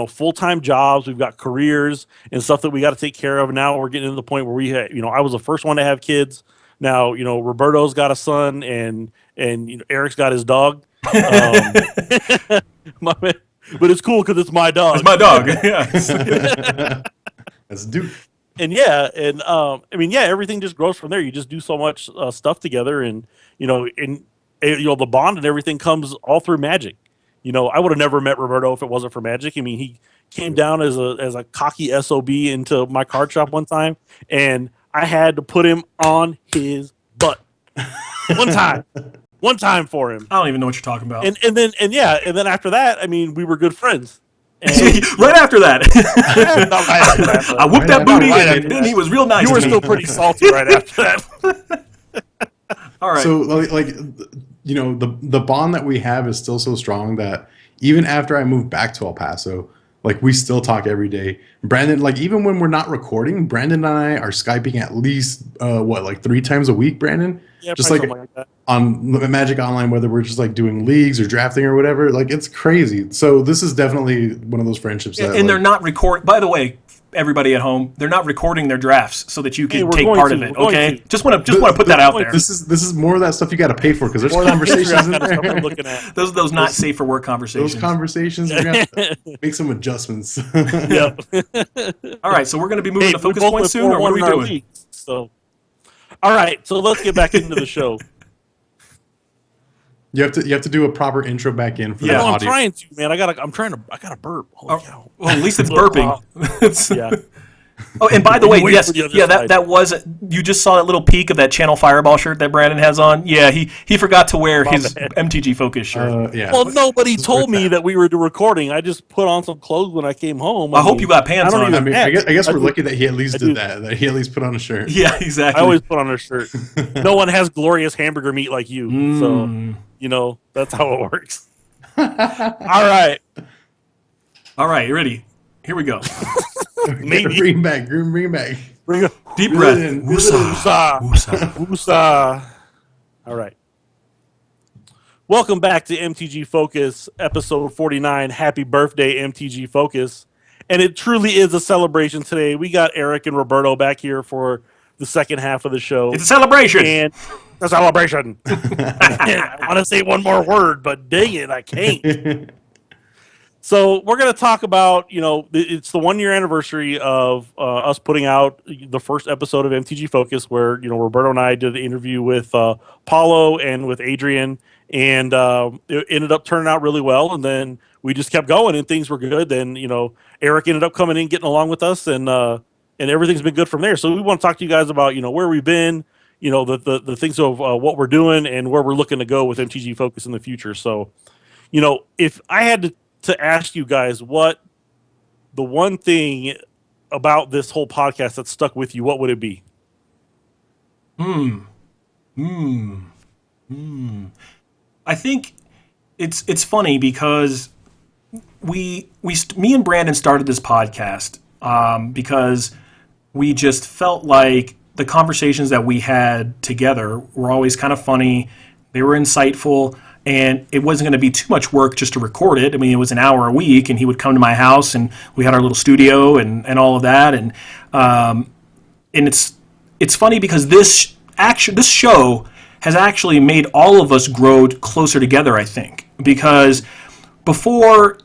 full-time jobs, we've got careers and stuff that we got to take care of. Now we're getting to the point where I was the first one to have kids. Now Roberto's got a son, and Eric's got his dog. But it's cool because it's my dog. It's my dog. Yeah. That's Duke. And everything just grows from there. You just do so much stuff together, and the bond and everything comes all through Magic. I would have never met Roberto if it wasn't for Magic. I mean, he came down as a cocky SOB into my card shop one time, and I had to put him on his butt one time for him. I don't even know what you're talking about. And then after that, I mean, we were good friends. And, right after that, I whooped that booty, right and he was real nice. You were still pretty salty right after that. All right. So the bond that we have is still so strong that even after I moved back to El Paso, we still talk every day. Brandon, even when we're not recording, Brandon and I are Skyping at least 3 times a week, Brandon? Yeah, just like that. On Magic Online, whether we're just doing leagues or drafting or whatever, it's crazy. So this is definitely one of those friendships that, and they're not by the way, everybody at home, they're not recording their drafts so that you can take part of it. Okay, just want to put that out there. This is more of that stuff you got to pay for because there's conversations in there. I'm looking at. Those not safe for work conversations. Those conversations, we're gonna have to make some adjustments. Yep. All right, so we're going to be moving to focus point soon, or what are we doing? League, so, all right, so let's get back into the show. You have to do a proper intro back in for the audio. I'm trying to, man. I gotta burp. Holy cow. Well, at least it's burping. Yeah. Oh, and by the way, yes, that was, you just saw that little peek of that Channel Fireball shirt that Brandon has on. Yeah, he forgot to wear his MTG Focus shirt. Yeah. Well, nobody told me that we were recording. I just put on some clothes when I came home. I hope you got pants on. I guess we're lucky that he at least did that. That he at least put on a shirt. Yeah, exactly. I always put on a shirt. No one has glorious hamburger meat like you, so that's how it works. All right, you ready? Here we go. Maybe. Bring him back. Bring it. Deep breath. Woosah. All right. Welcome back to MTG Focus, episode 49. Happy birthday, MTG Focus. And it truly is a celebration today. We got Eric and Roberto back here for the second half of the show. It's a celebration. And a celebration. I want to say one more word, but dang it, I can't. So we're going to talk about, it's the 1-year anniversary of us putting out the first episode of MTG Focus, where, Roberto and I did the interview with Paulo and with Adrian, and it ended up turning out really well. And then we just kept going, and things were good. Then, Eric ended up coming in, getting along with us, and everything's been good from there. So we want to talk to you guys about, where we've been, the things of what we're doing and where we're looking to go with MTG Focus in the future. So, if I had to ask you guys what the one thing about this whole podcast that stuck with you, what would it be? I think it's funny because me and Brandon started this podcast because we just felt like the conversations that we had together were always kind of funny. They were insightful. And it wasn't going to be too much work just to record it. I mean, it was an hour a week, and he would come to my house, and we had our little studio and all of that. And it's funny because this show has actually made all of us grow closer together, I think. Because before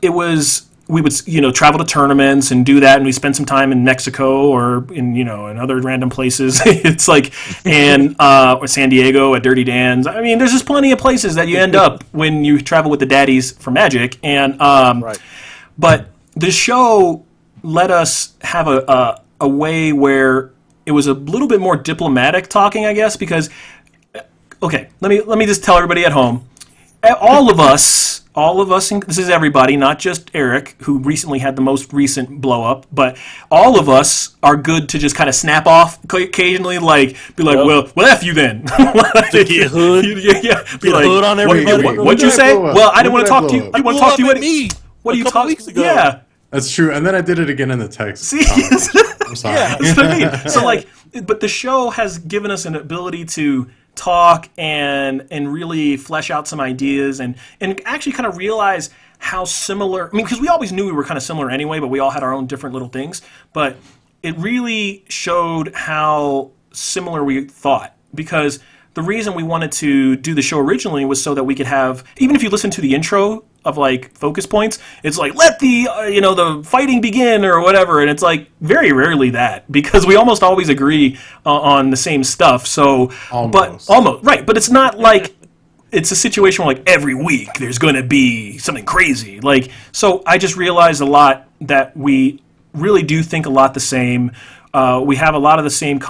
we would travel to tournaments and do that, and we spend some time in Mexico or in other random places. It's or San Diego at Dirty Dan's. I mean, there's just plenty of places that you end up when you travel with the daddies for Magic. And right. But this show let us have a way where it was a little bit more diplomatic talking, I guess. Because let me just tell everybody at home, all of us, and this is everybody, not just Eric, who recently had the most recent blow up, but all of us are good to just kind of snap off occasionally, well, F you then. Get hood. Yeah. Be like, hood on everybody. What'd you say? Well, I didn't want to talk to you. I want to talk to you me. What are you talking weeks ago? Yeah. That's true. And then I did it again in the text. See? I'm sorry. Yeah, that's what I mean. So but the show has given us an ability to talk and really flesh out some ideas and actually kind of realize how similar. I mean, because we always knew we were kind of similar anyway, but we all had our own different little things. But it really showed how similar we thought, because the reason we wanted to do the show originally was so that we could have, even if you listen to the intro of like focus points, it's like, let the the fighting begin or whatever, and it's like very rarely that, because we almost always agree on the same stuff. So Almost. but almost right, but it's not like it's a situation where like every week there's going to be something crazy. Like, so I just realized a lot that we really do think a lot the same. We have a lot of the same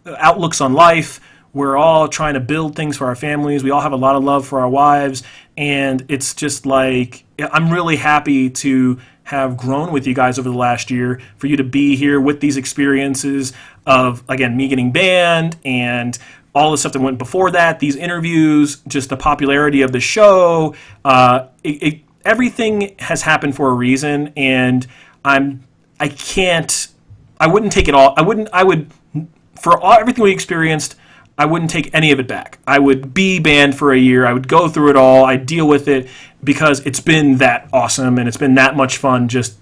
outlooks on life. We're all trying to build things for our families. We all have a lot of love for our wives. And it's just like, I'm really happy to have grown with you guys over the last year, for you to be here with these experiences of, again, me getting banned and all the stuff that went before that, these interviews, just the popularity of the show. Everything has happened for a reason. And I wouldn't take it all. Everything we experienced, I wouldn't take any of it back. I would be banned for a year. I would go through it all. I'd deal with it, because it's been that awesome and it's been that much fun just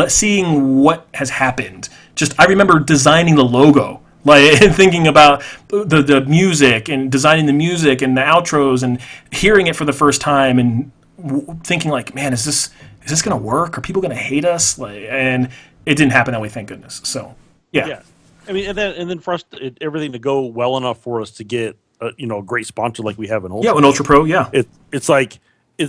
seeing what has happened. Just, I remember designing the logo, like, and thinking about the music and designing the music and the outros and hearing it for the first time and thinking like, man, is this going to work? Are people going to hate us? Like, and it didn't happen that way, thank goodness. So, yeah. I mean, and then for us, everything to go well enough for us to get a great sponsor like we have in Ultra. Yeah, an Ultra Pro. Yeah, it's like you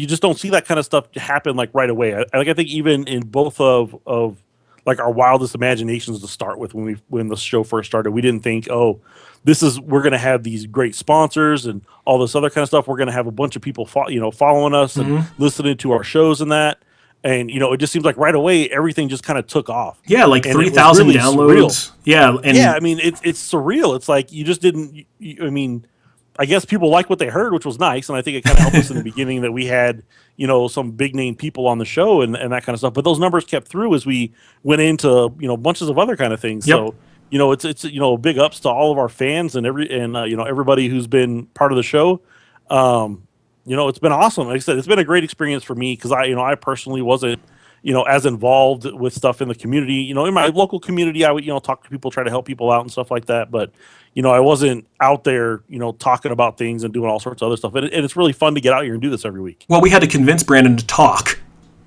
just don't see that kind of stuff happen like right away. I think even in both of like our wildest imaginations to start with, when the show first started, we didn't think, oh, we're going to have these great sponsors and all this other kind of stuff. We're going to have a bunch of people following us and listening to our shows and that. And it just seems like right away everything just kind of took off. Yeah, like 3,000 really downloads. Surreal. Yeah, I mean it's surreal. It's like you just didn't. I mean, I guess people liked what they heard, which was nice, and I think it kind of helped us in the beginning that we had some big name people on the show and that kind of stuff. But those numbers kept through as we went into bunches of other kind of things. Yep. So it's big ups to all of our fans and everybody who's been part of the show. It's been awesome. Like I said, it's been a great experience for me, because I personally wasn't, as involved with stuff in the community. In my local community, I would, talk to people, try to help people out and stuff like that. But, I wasn't out there, talking about things and doing all sorts of other stuff. And it's really fun to get out here and do this every week. Well, we had to convince Brandon to talk.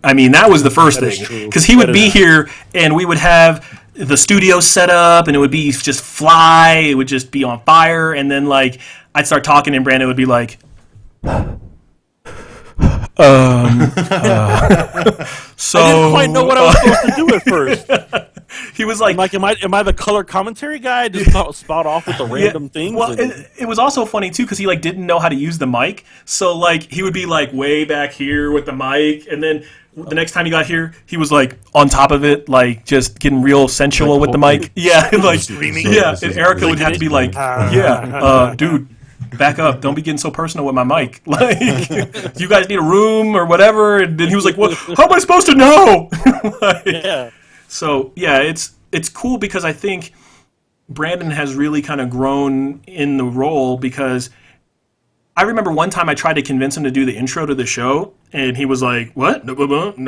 I mean, that was the first thing, because he would be here and we would have the studio set up and it would be just fly. It would just be on fire. And then like I'd start talking and Brandon would be like, so I didn't quite know what I was supposed to do at first. He was like, am I the color commentary guy? Just spout off with the random things. Well, it was also funny too, because he like didn't know how to use the mic. So like he would be like way back here with the mic, and then the next time he got here, he was like on top of it, like just getting real sensual with the mic. Yeah, like screaming. Yeah, and Erica would have to be like, dude, back up. Don't be getting so personal with my mic. Like, you guys need a room or whatever. And then he was like, well, how am I supposed to know? Yeah. So, yeah, it's cool, because I think Brandon has really kind of grown in the role, because I remember one time I tried to convince him to do the intro to the show, and he was like, what? No,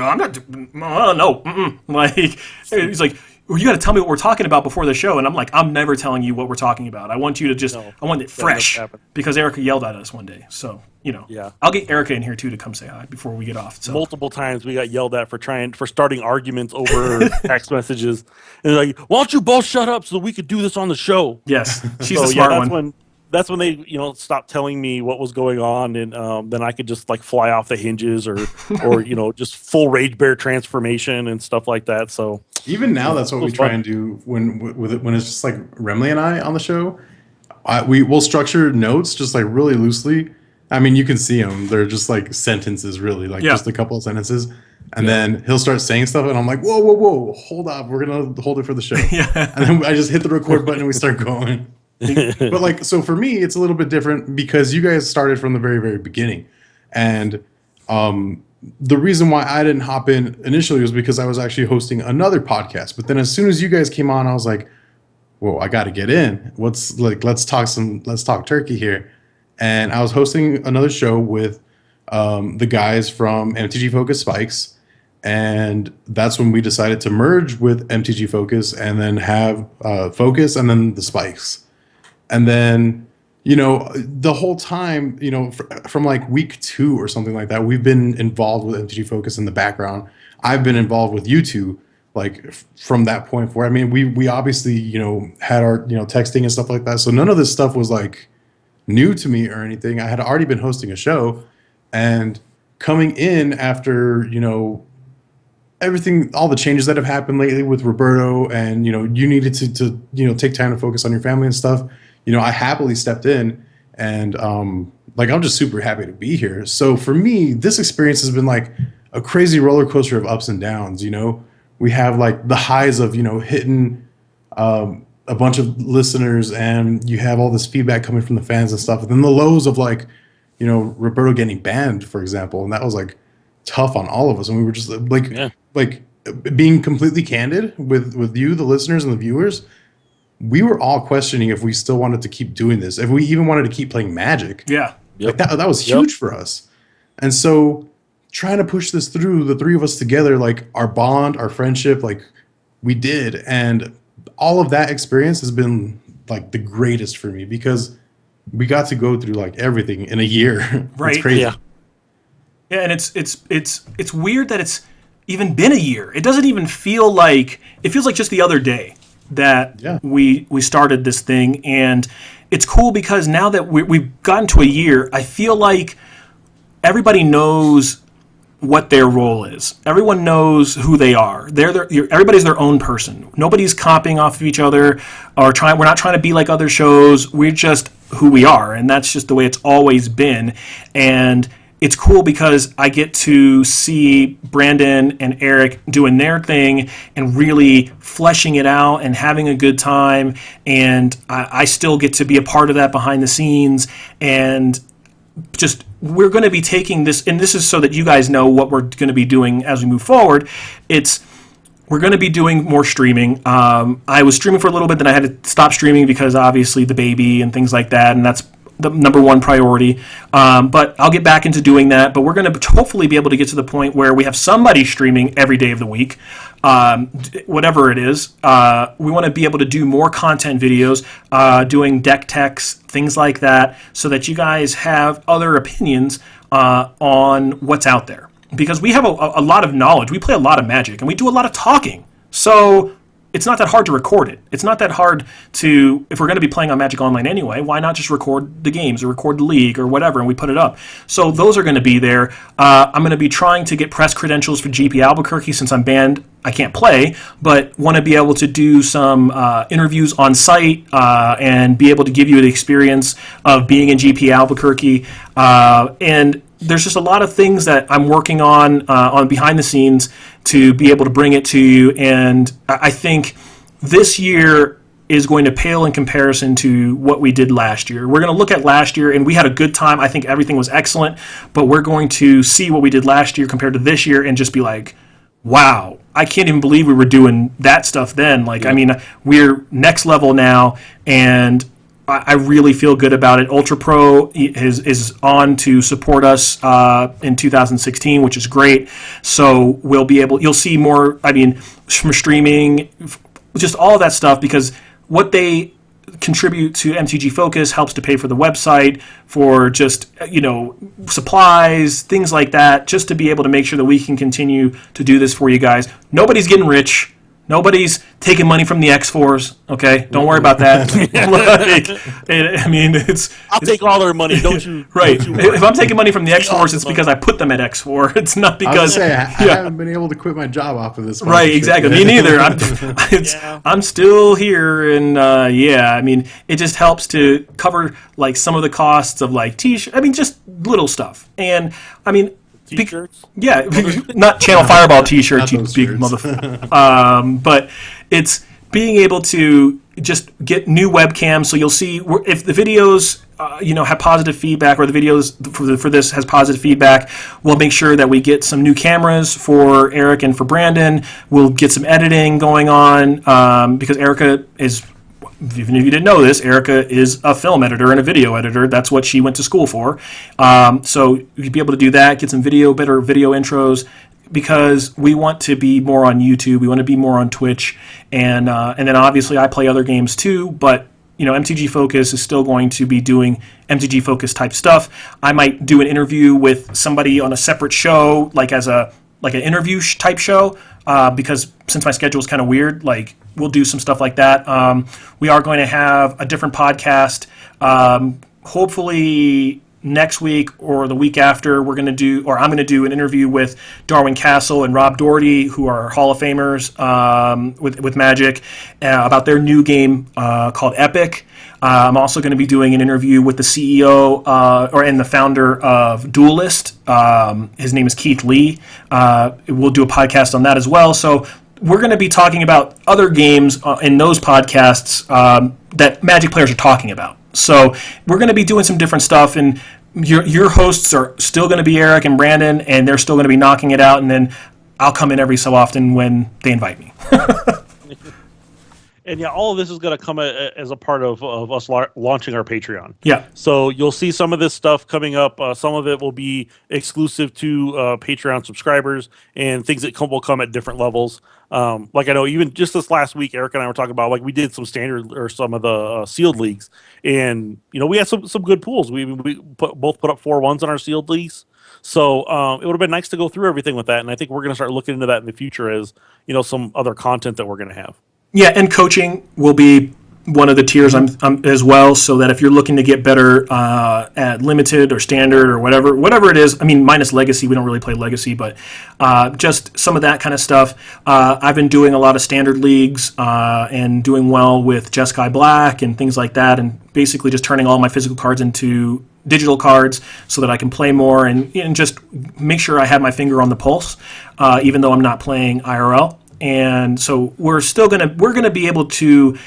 I'm not. No. Mm-mm. Like, he's like, well, you got to tell me what we're talking about before the show. And I'm like, I'm never telling you what we're talking about. I want you to just, I want it fresh, because Erica yelled at us one day. So, yeah. I'll get Erica in here too to come say hi before we get off. So. Multiple times we got yelled at for starting arguments over text messages. And they're like, why don't you both shut up so we could do this on the show? Yes, she's a smart one. That's when they, stopped telling me what was going on, and then I could just like fly off the hinges, or just full rage bear transformation and stuff like that. So even now, that's what we try and do when it's just like Remley and I on the show. We'll structure notes just like really loosely. I mean, you can see them; they're just like sentences, really, like just a couple of sentences. And then he'll start saying stuff, and I'm like, whoa, hold up, we're gonna hold it for the show. And then I just hit the record button and we start going. But like, so for me, it's a little bit different, because you guys started from the very, very beginning. And the reason why I didn't hop in initially was because I was actually hosting another podcast. But then as soon as you guys came on, I was like, well, I got to get in. Let's talk turkey here. And I was hosting another show with the guys from MTG Focus Spikes, and that's when we decided to merge with MTG Focus and then have Focus and then the Spikes. And then, the whole time, from like week 2 or something like that, we've been involved with MTG Focus in the background. I've been involved with you two, like from that point forward. I mean, we obviously, had our, texting and stuff like that. So none of this stuff was like new to me or anything. I had already been hosting a show, and coming in after, everything, all the changes that have happened lately with Roberto, and, you needed to take time to focus on your family and stuff. I happily stepped in, and I'm just super happy to be here. So for me, this experience has been like a crazy roller coaster of ups and downs. We have like the highs of, hitting a bunch of listeners, and you have all this feedback coming from the fans and stuff. And then the lows of like, Roberto getting banned, for example. And that was like tough on all of us. And we were just like being completely candid with you, the listeners and the viewers. We were all questioning if we still wanted to keep doing this, if we even wanted to keep playing Magic. Yeah. Like that was huge for us. And so trying to push this through, the three of us together, like our bond, our friendship, like we did. And all of that experience has been like the greatest for me, because we got to go through like everything in a year. Right. It's crazy. Yeah, and it's weird that it's even been a year. It doesn't even feel like, it feels like just the other day that we started this thing. And it's cool because now that we've gotten to a year, I feel like everybody knows what their role is. Everyone knows who they are. Everybody's their own person. Nobody's copying off of each other or we're not trying to be like other shows. We're just who we are, and that's just the way it's always been. And it's cool because I get to see Brandon and Eric doing their thing and really fleshing it out and having a good time. And I still get to be a part of that behind the scenes. And just, we're going to be taking this, and this is so that you guys know what we're going to be doing as we move forward. We're going to be doing more streaming. I was streaming for a little bit, then I had to stop streaming because obviously the baby and things like that, and that's the number one priority. But I'll get back into doing that. But we're going to hopefully be able to get to the point where we have somebody streaming every day of the week, whatever it is. We want to be able to do more content videos, doing deck techs, things like that, so that you guys have other opinions on what's out there. Because we have a lot of knowledge. We play a lot of Magic, and we do a lot of talking. So it's not that hard to record it. It's not that hard to, if we're going to be playing on Magic Online anyway, why not just record the games or record the league or whatever, and we put it up. So those are going to be there. I'm going to be trying to get press credentials for GP Albuquerque. Since I'm banned, I can't play, but want to be able to do some interviews on site and be able to give you the experience of being in GP Albuquerque. And there's just a lot of things that I'm working on behind the scenes to be able to bring it to you. And I think this year is going to pale in comparison to what we did last year. We're going to look at last year, and we had a good time. I think everything was excellent, but we're going to see what we did last year compared to this year and just be like, wow, I can't even believe we were doing that stuff then. Like, I mean, we're next level now, and I really feel good about it. Ultra Pro is on to support us in 2016, which is great. So you'll see more, from streaming, just all of that stuff, because what they contribute to MTG Focus helps to pay for the website, for just, supplies, things like that, just to be able to make sure that we can continue to do this for you guys. Nobody's getting rich. Nobody's taking money from the X4s, okay? Don't worry about that. I'll take all their money, don't you? Right. If I'm taking money from the X4s, it's because I put them at X4. It's not because... I haven't been able to quit my job off of this. Right, exactly. Me neither. I'm still here, and it just helps to cover like some of the costs of like t-shirts. Just little stuff. And, T-shirts? Yeah, not Channel Fireball T-shirts, you big motherfucker. But it's being able to just get new webcams. So you'll see if the videos, have positive feedback, or the videos for this has positive feedback, we'll make sure that we get some new cameras for Eric and for Brandon. We'll get some editing going on because Erica is even if you didn't know this, Erica is a film editor and a video editor. That's what she went to school for. So you'd be able to do that, get some better video intros, because we want to be more on YouTube. We want to be more on Twitch. And then obviously I play other games too, but MTG Focus is still going to be doing MTG Focus type stuff. I might do an interview with somebody on a separate show, like an interview type show, because since my schedule is kind of weird, like we'll do some stuff like that. We are going to have a different podcast. Hopefully next week or the week after, I'm going to do an interview with Darwin Castle and Rob Doherty, who are Hall of Famers with Magic, about their new game called Epic. I'm also going to be doing an interview with the CEO and the founder of Duelist. His name is Keith Lee. We'll do a podcast on that as well. So we're going to be talking about other games in those podcasts that Magic players are talking about. So we're going to be doing some different stuff, and your hosts are still going to be Eric and Brandon, and they're still going to be knocking it out, and then I'll come in every so often when they invite me. And yeah, all of this is going to come as a part of us launching our Patreon. Yeah. So you'll see some of this stuff coming up. Some of it will be exclusive to Patreon subscribers, and things that will come at different levels. Like I know even just this last week, Eric and I were talking about, like, we did some standard or some of the sealed leagues, and we had some good pools. We both put up 4-1s in our sealed leagues. So it would have been nice to go through everything with that, and I think we're going to start looking into that in the future as some other content that we're going to have. Yeah, and coaching will be one of the tiers I'm as well, so that if you're looking to get better at limited or standard or whatever it is, I mean, minus legacy, we don't really play legacy, but just some of that kind of stuff. I've been doing a lot of standard leagues and doing well with Jeskai Black and things like that, and basically just turning all my physical cards into digital cards so that I can play more and just make sure I have my finger on the pulse, even though I'm not playing IRL. And so we're gonna be able to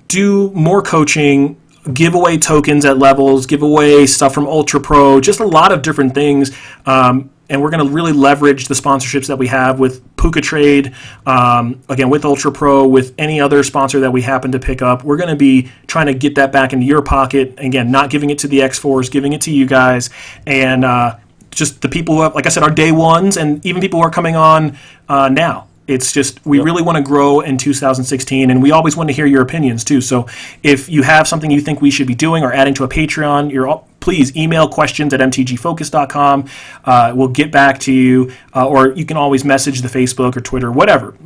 do more coaching, give away tokens at levels, give away stuff from Ultra Pro, just a lot of different things. And we're going to really leverage the sponsorships that we have with Puka Trade, again, with Ultra Pro, with any other sponsor that we happen to pick up. We're going to be trying to get that back into your pocket. Again, not giving it to the X4s, giving it to you guys. And just the people who have, like I said, our day ones, and even people who are coming on now. It's just, we really want to grow in 2016, and we always want to hear your opinions too. So if you have something you think we should be doing or adding to a Patreon, please email questions@mtgfocus.com. We'll get back to you, or you can always message the Facebook or Twitter, whatever.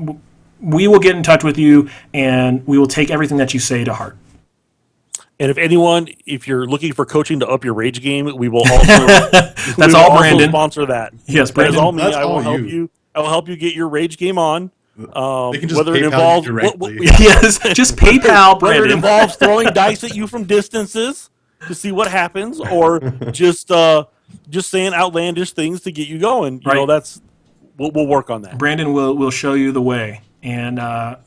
We will get in touch with you, and we will take everything that you say to heart. And if you're looking for coaching to up your rage game, we will also That's all Brandon. Sponsor that. Yes, Brandon. That is all me. That's I will all help you. you. I will help you get your rage game on. They can just whether it PayPal involves you directly. Yes, just PayPal, whether it Brandon. involves throwing dice at you from distances to see what happens, or just saying outlandish things to get you going. You know, that's we'll work on that. Brandon will show you the way. And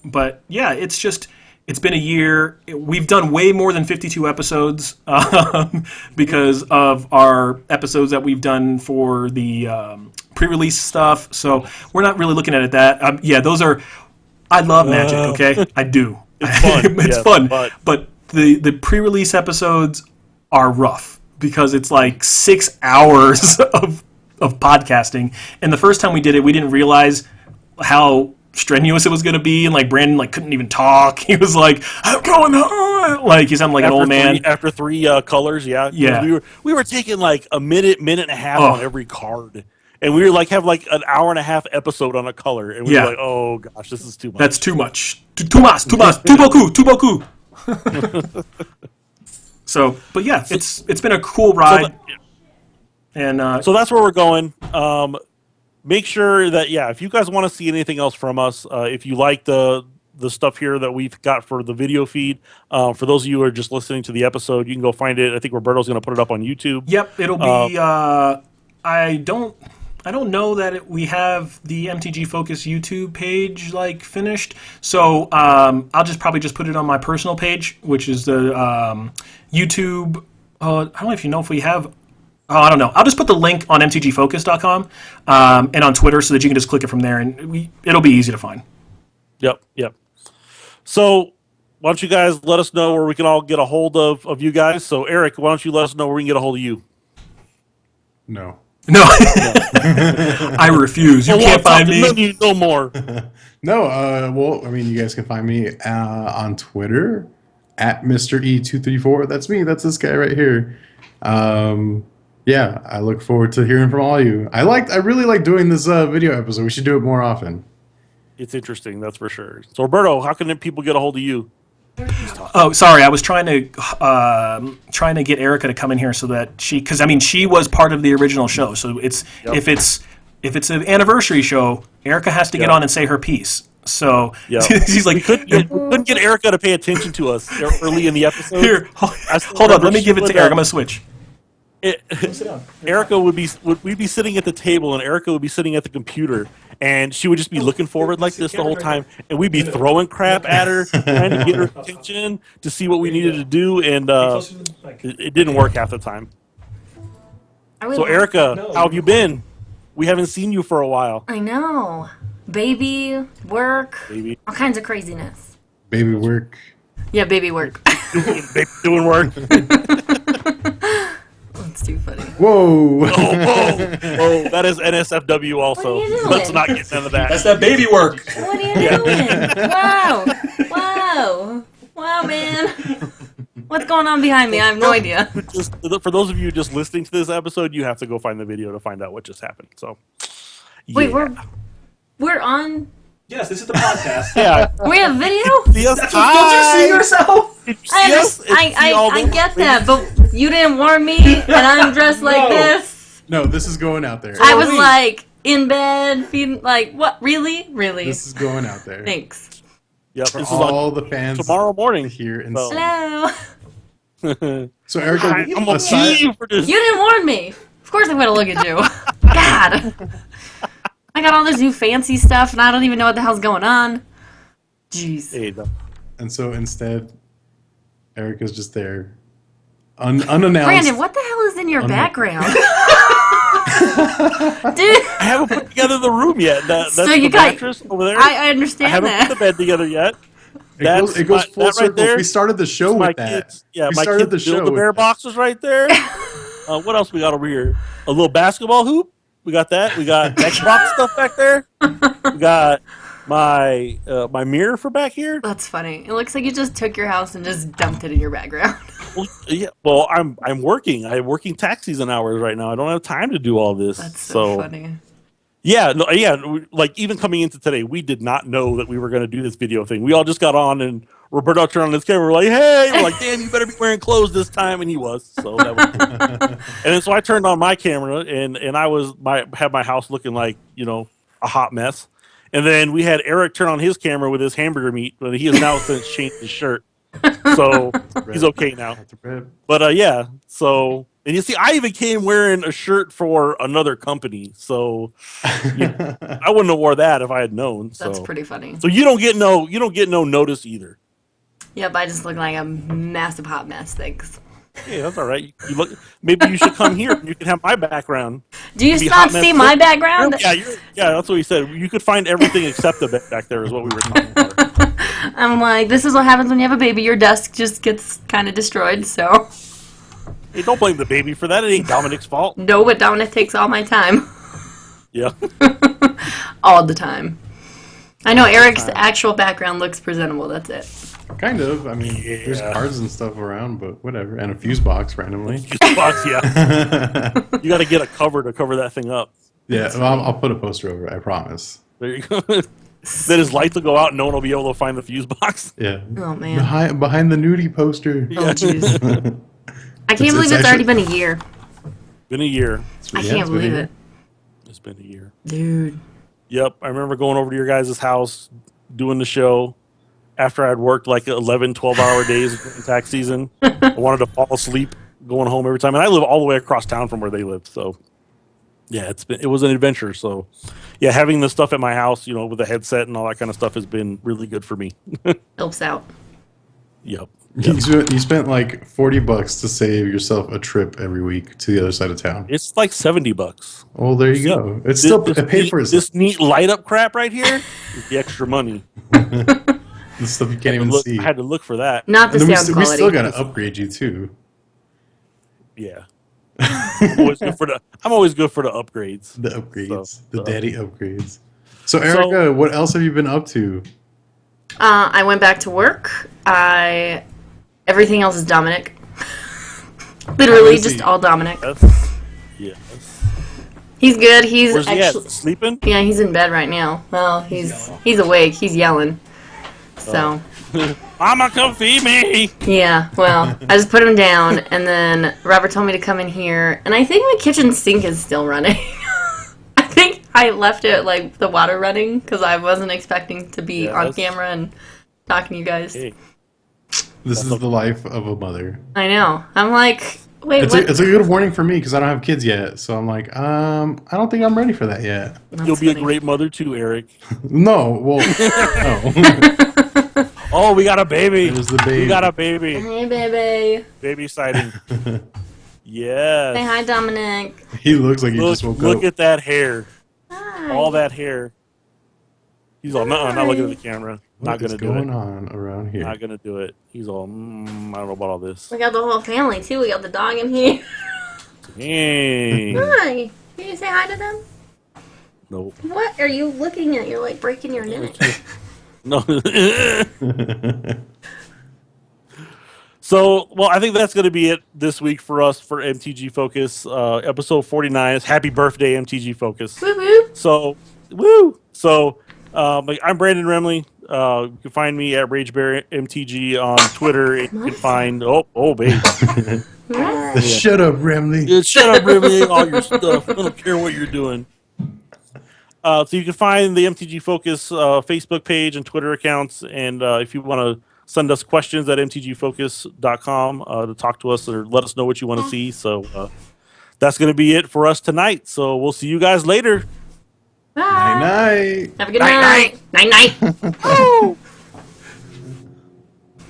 but yeah, it's been a year. We've done way more than 52 episodes because of our episodes that we've done for the pre-release stuff. So we're not really looking at it that. Yeah, those are. I love Magic. Okay, I do. It's fun. It's fun. But the pre-release episodes are rough because it's like 6 hours of podcasting. And the first time we did it, we didn't realize how strenuous it was going to be, and like Brandon couldn't even talk. He was like, "I'm going on," like he sounded like an old man. After three colors, yeah. We were taking like a minute and a half on every card, and we were have an hour and a half episode on a color, and we were like, "Oh gosh, this is too much." That's too much. Too much. Too beaucoup. So, but yeah, it's been a cool ride, and so that's where we're going. Make sure that, if you guys want to see anything else from us, if you like the stuff here that we've got for the video feed, for those of you who are just listening to the episode, you can go find it. I think Roberto's going to put it up on YouTube. It'll be. I don't know that we have the MTG Focus YouTube page finished, so I'll probably just put it on my personal page, which is the YouTube. I don't know if we have. Oh, I don't know. I'll just put the link on mtgfocus.com and on Twitter so that you can just click it from there, and it'll be easy to find. Yep. So why don't you guys let us know where we can all get a hold of you guys? So, Eric, why don't you let us know where we can get a hold of you? No. No, I refuse. You can't find me. No more. No, well, I mean, you guys can find me on Twitter at Mr. E234. That's me. That's this guy right here. Yeah, I look forward to hearing from all of you. I really like doing this video episode. We should do it more often. It's interesting, that's for sure. So, Roberto, how can people get a hold of you? Oh, sorry. I was trying to get Erica to come in here so that because I mean, she was part of the original show. So if it's an anniversary show, Erica has to get on and say her piece. So she's like, we couldn't get Erica to pay attention to us early in the episode. Here, hold on. Let me give it to Erica. I'm gonna switch. Erica would be sitting at the table, and Erica would be sitting at the computer, and she would just be looking forward like this the whole time, and we'd be throwing crap at her, trying to get her attention to see what we needed to do, and it didn't work half the time. So, Erica, how have you been? We haven't seen you for a while. I know. Baby, work, all kinds of craziness. Baby work. Yeah, baby work. Doing work. That's too funny. Whoa. Whoa, that is NSFW also. What are you doing? Let's not get into that. That's that baby work. What are you doing? Wow, man. What's going on behind me? I have no idea. Just, for those of you just listening to this episode, you have to go find the video to find out what just happened. So, Wait, we're on. Yes, this is the podcast. Yeah. We have video. Yes, Don't you see yourself? I get that, but you didn't warn me, and I'm dressed like this. No, this is going out there. I was like in bed, feeding. Like, what? Really? This is going out there. Thanks. Yep. For This all is on the fans tomorrow morning here in Hello. So, Erica, I'm gonna see you for this. You didn't warn me. Of course I'm gonna look at you. God. I got all this new fancy stuff, and I don't even know what the hell's going on. Jeez. Hey, and so instead, Erica's just there, unannounced. Brandon, what the hell is in your background? Dude. I haven't put together the room yet. That's So the you got- mattress over there. I understand I haven't that. put the bed together yet. It goes full that circle. right there. We started the show My with that. kids, yeah, we my started kids the show Build-A-Bear with boxes right there. What else we got over here? A little basketball hoop. We got that. We got Xbox stuff back there. We got my my mirror for back here. That's funny. It looks like you just took your house and just dumped it in your background. Well, yeah. Well, I'm working. I'm working tax season hours right now. I don't have time to do all this. That's so funny. Yeah, no, yeah. Like even coming into today, we did not know that we were going to do this video thing. We all just got on, and Roberto turned on his camera. We're like, "Hey!" We're like, "Damn, you better be wearing clothes this time," and he was. So that was cool. And then so I turned on my camera, and I had my house looking like a hot mess. And then we had Eric turn on his camera with his hamburger meat, but he has now since changed his shirt, so he's okay now. But yeah, so. And you see, I even came wearing a shirt for another company, so I wouldn't have wore that if I had known. So. That's pretty funny. So you don't get no notice either. Yep, I just look like a massive hot mess. Thanks. Yeah, that's all right. Maybe you should come here and you can have my background. Do you not see my background? Yeah, that's what he said. You could find everything except the bed back there is what we were talking about. I'm like, this is what happens when you have a baby. Your desk just gets kind of destroyed, so. Hey, don't blame the baby for that. It ain't Dominic's fault. No, but Dominic takes all my time. Yeah. All the time. I know Eric's actual background looks presentable. That's it. Kind of. I mean, there's cards and stuff around, but whatever. And a fuse box randomly. Fuse box, yeah. You got to get a cover to cover that thing up. Yeah, well, I'll put a poster over it. I promise. There you go. Then his lights will go out and no one will be able to find the fuse box. Yeah. Oh, man. Behind the nudie poster. Oh, jeez. I can't believe it's already been a year. Been a year. I can't believe it. It's been a year. Dude. Yep. I remember going over to your guys' house, doing the show after I'd worked like 11, 12-hour days in tax season. I wanted to fall asleep going home every time. And I live all the way across town from where they live. So, yeah, it was an adventure. So, yeah, having the stuff at my house, with the headset and all that kind of stuff has been really good for me. Helps out. Yep. You spent like $40 to save yourself a trip every week to the other side of town. It's like $70. Oh, there you go. It paid for itself. This neat light up crap right here is the extra money. The stuff you can't even see. I had to look for that. Not the And then sound we quality. still got to upgrade you too. Yeah. I'm always good for the upgrades. The upgrades, So, the daddy upgrades. So, So- Erica, what else have you been up to? I went back to work. Everything else is Dominic. Literally, is just he? all Dominic. Yes. He's good. He's Where's he actually at? Sleeping? yeah. He's in bed right now. Well, he's awake. He's yelling. So Mama, come feed me. yeah. Well, I just put him down, and then Robert told me to come in here, and I think my kitchen sink is still running. I think I left it like the water running because I wasn't expecting to be on Yes. camera and talking to you guys. Hey, This is the life of a mother. I know. I'm like, wait, It's what? a good warning for me because I don't have kids yet. So I'm like, I don't think I'm ready for that yet. you'll be funny. a great mother too, Eric. No, well, no. Oh, we got a baby. There's the baby. We got a baby. Hey, baby. Baby sighting. Say Yes. hi, Dominic. He looks like he Look, just woke look up. at that hair. Hi. All that hair. He's all, no, not looking at the camera. What Not is going to do going it. on around here? Not going to do it. He's all, I don't know about all this. We got the whole family, too. We got the dog in here. Dang. Hi. Can you say hi to them? Nope. What are you looking at? You're like breaking your neck. No. So, well, I think that's going to be it this week for us for MTG Focus. Episode 49 is Happy Birthday, MTG Focus. Woo woo. So, woo! So, I'm Brandon Remley. You can find me at RageBearMTG on Twitter. You can find, babe. Shut up, Remley. Yeah, shut up, Remley, all your stuff. I don't care what you're doing. So you can find the MTG Focus Facebook page and Twitter accounts, and if you want to send us questions at mtgfocus.com to talk to us or let us know what you want to see. So that's going to be it for us tonight. So we'll see you guys later. Bye. Night night. Have a good night. Night night. Woo!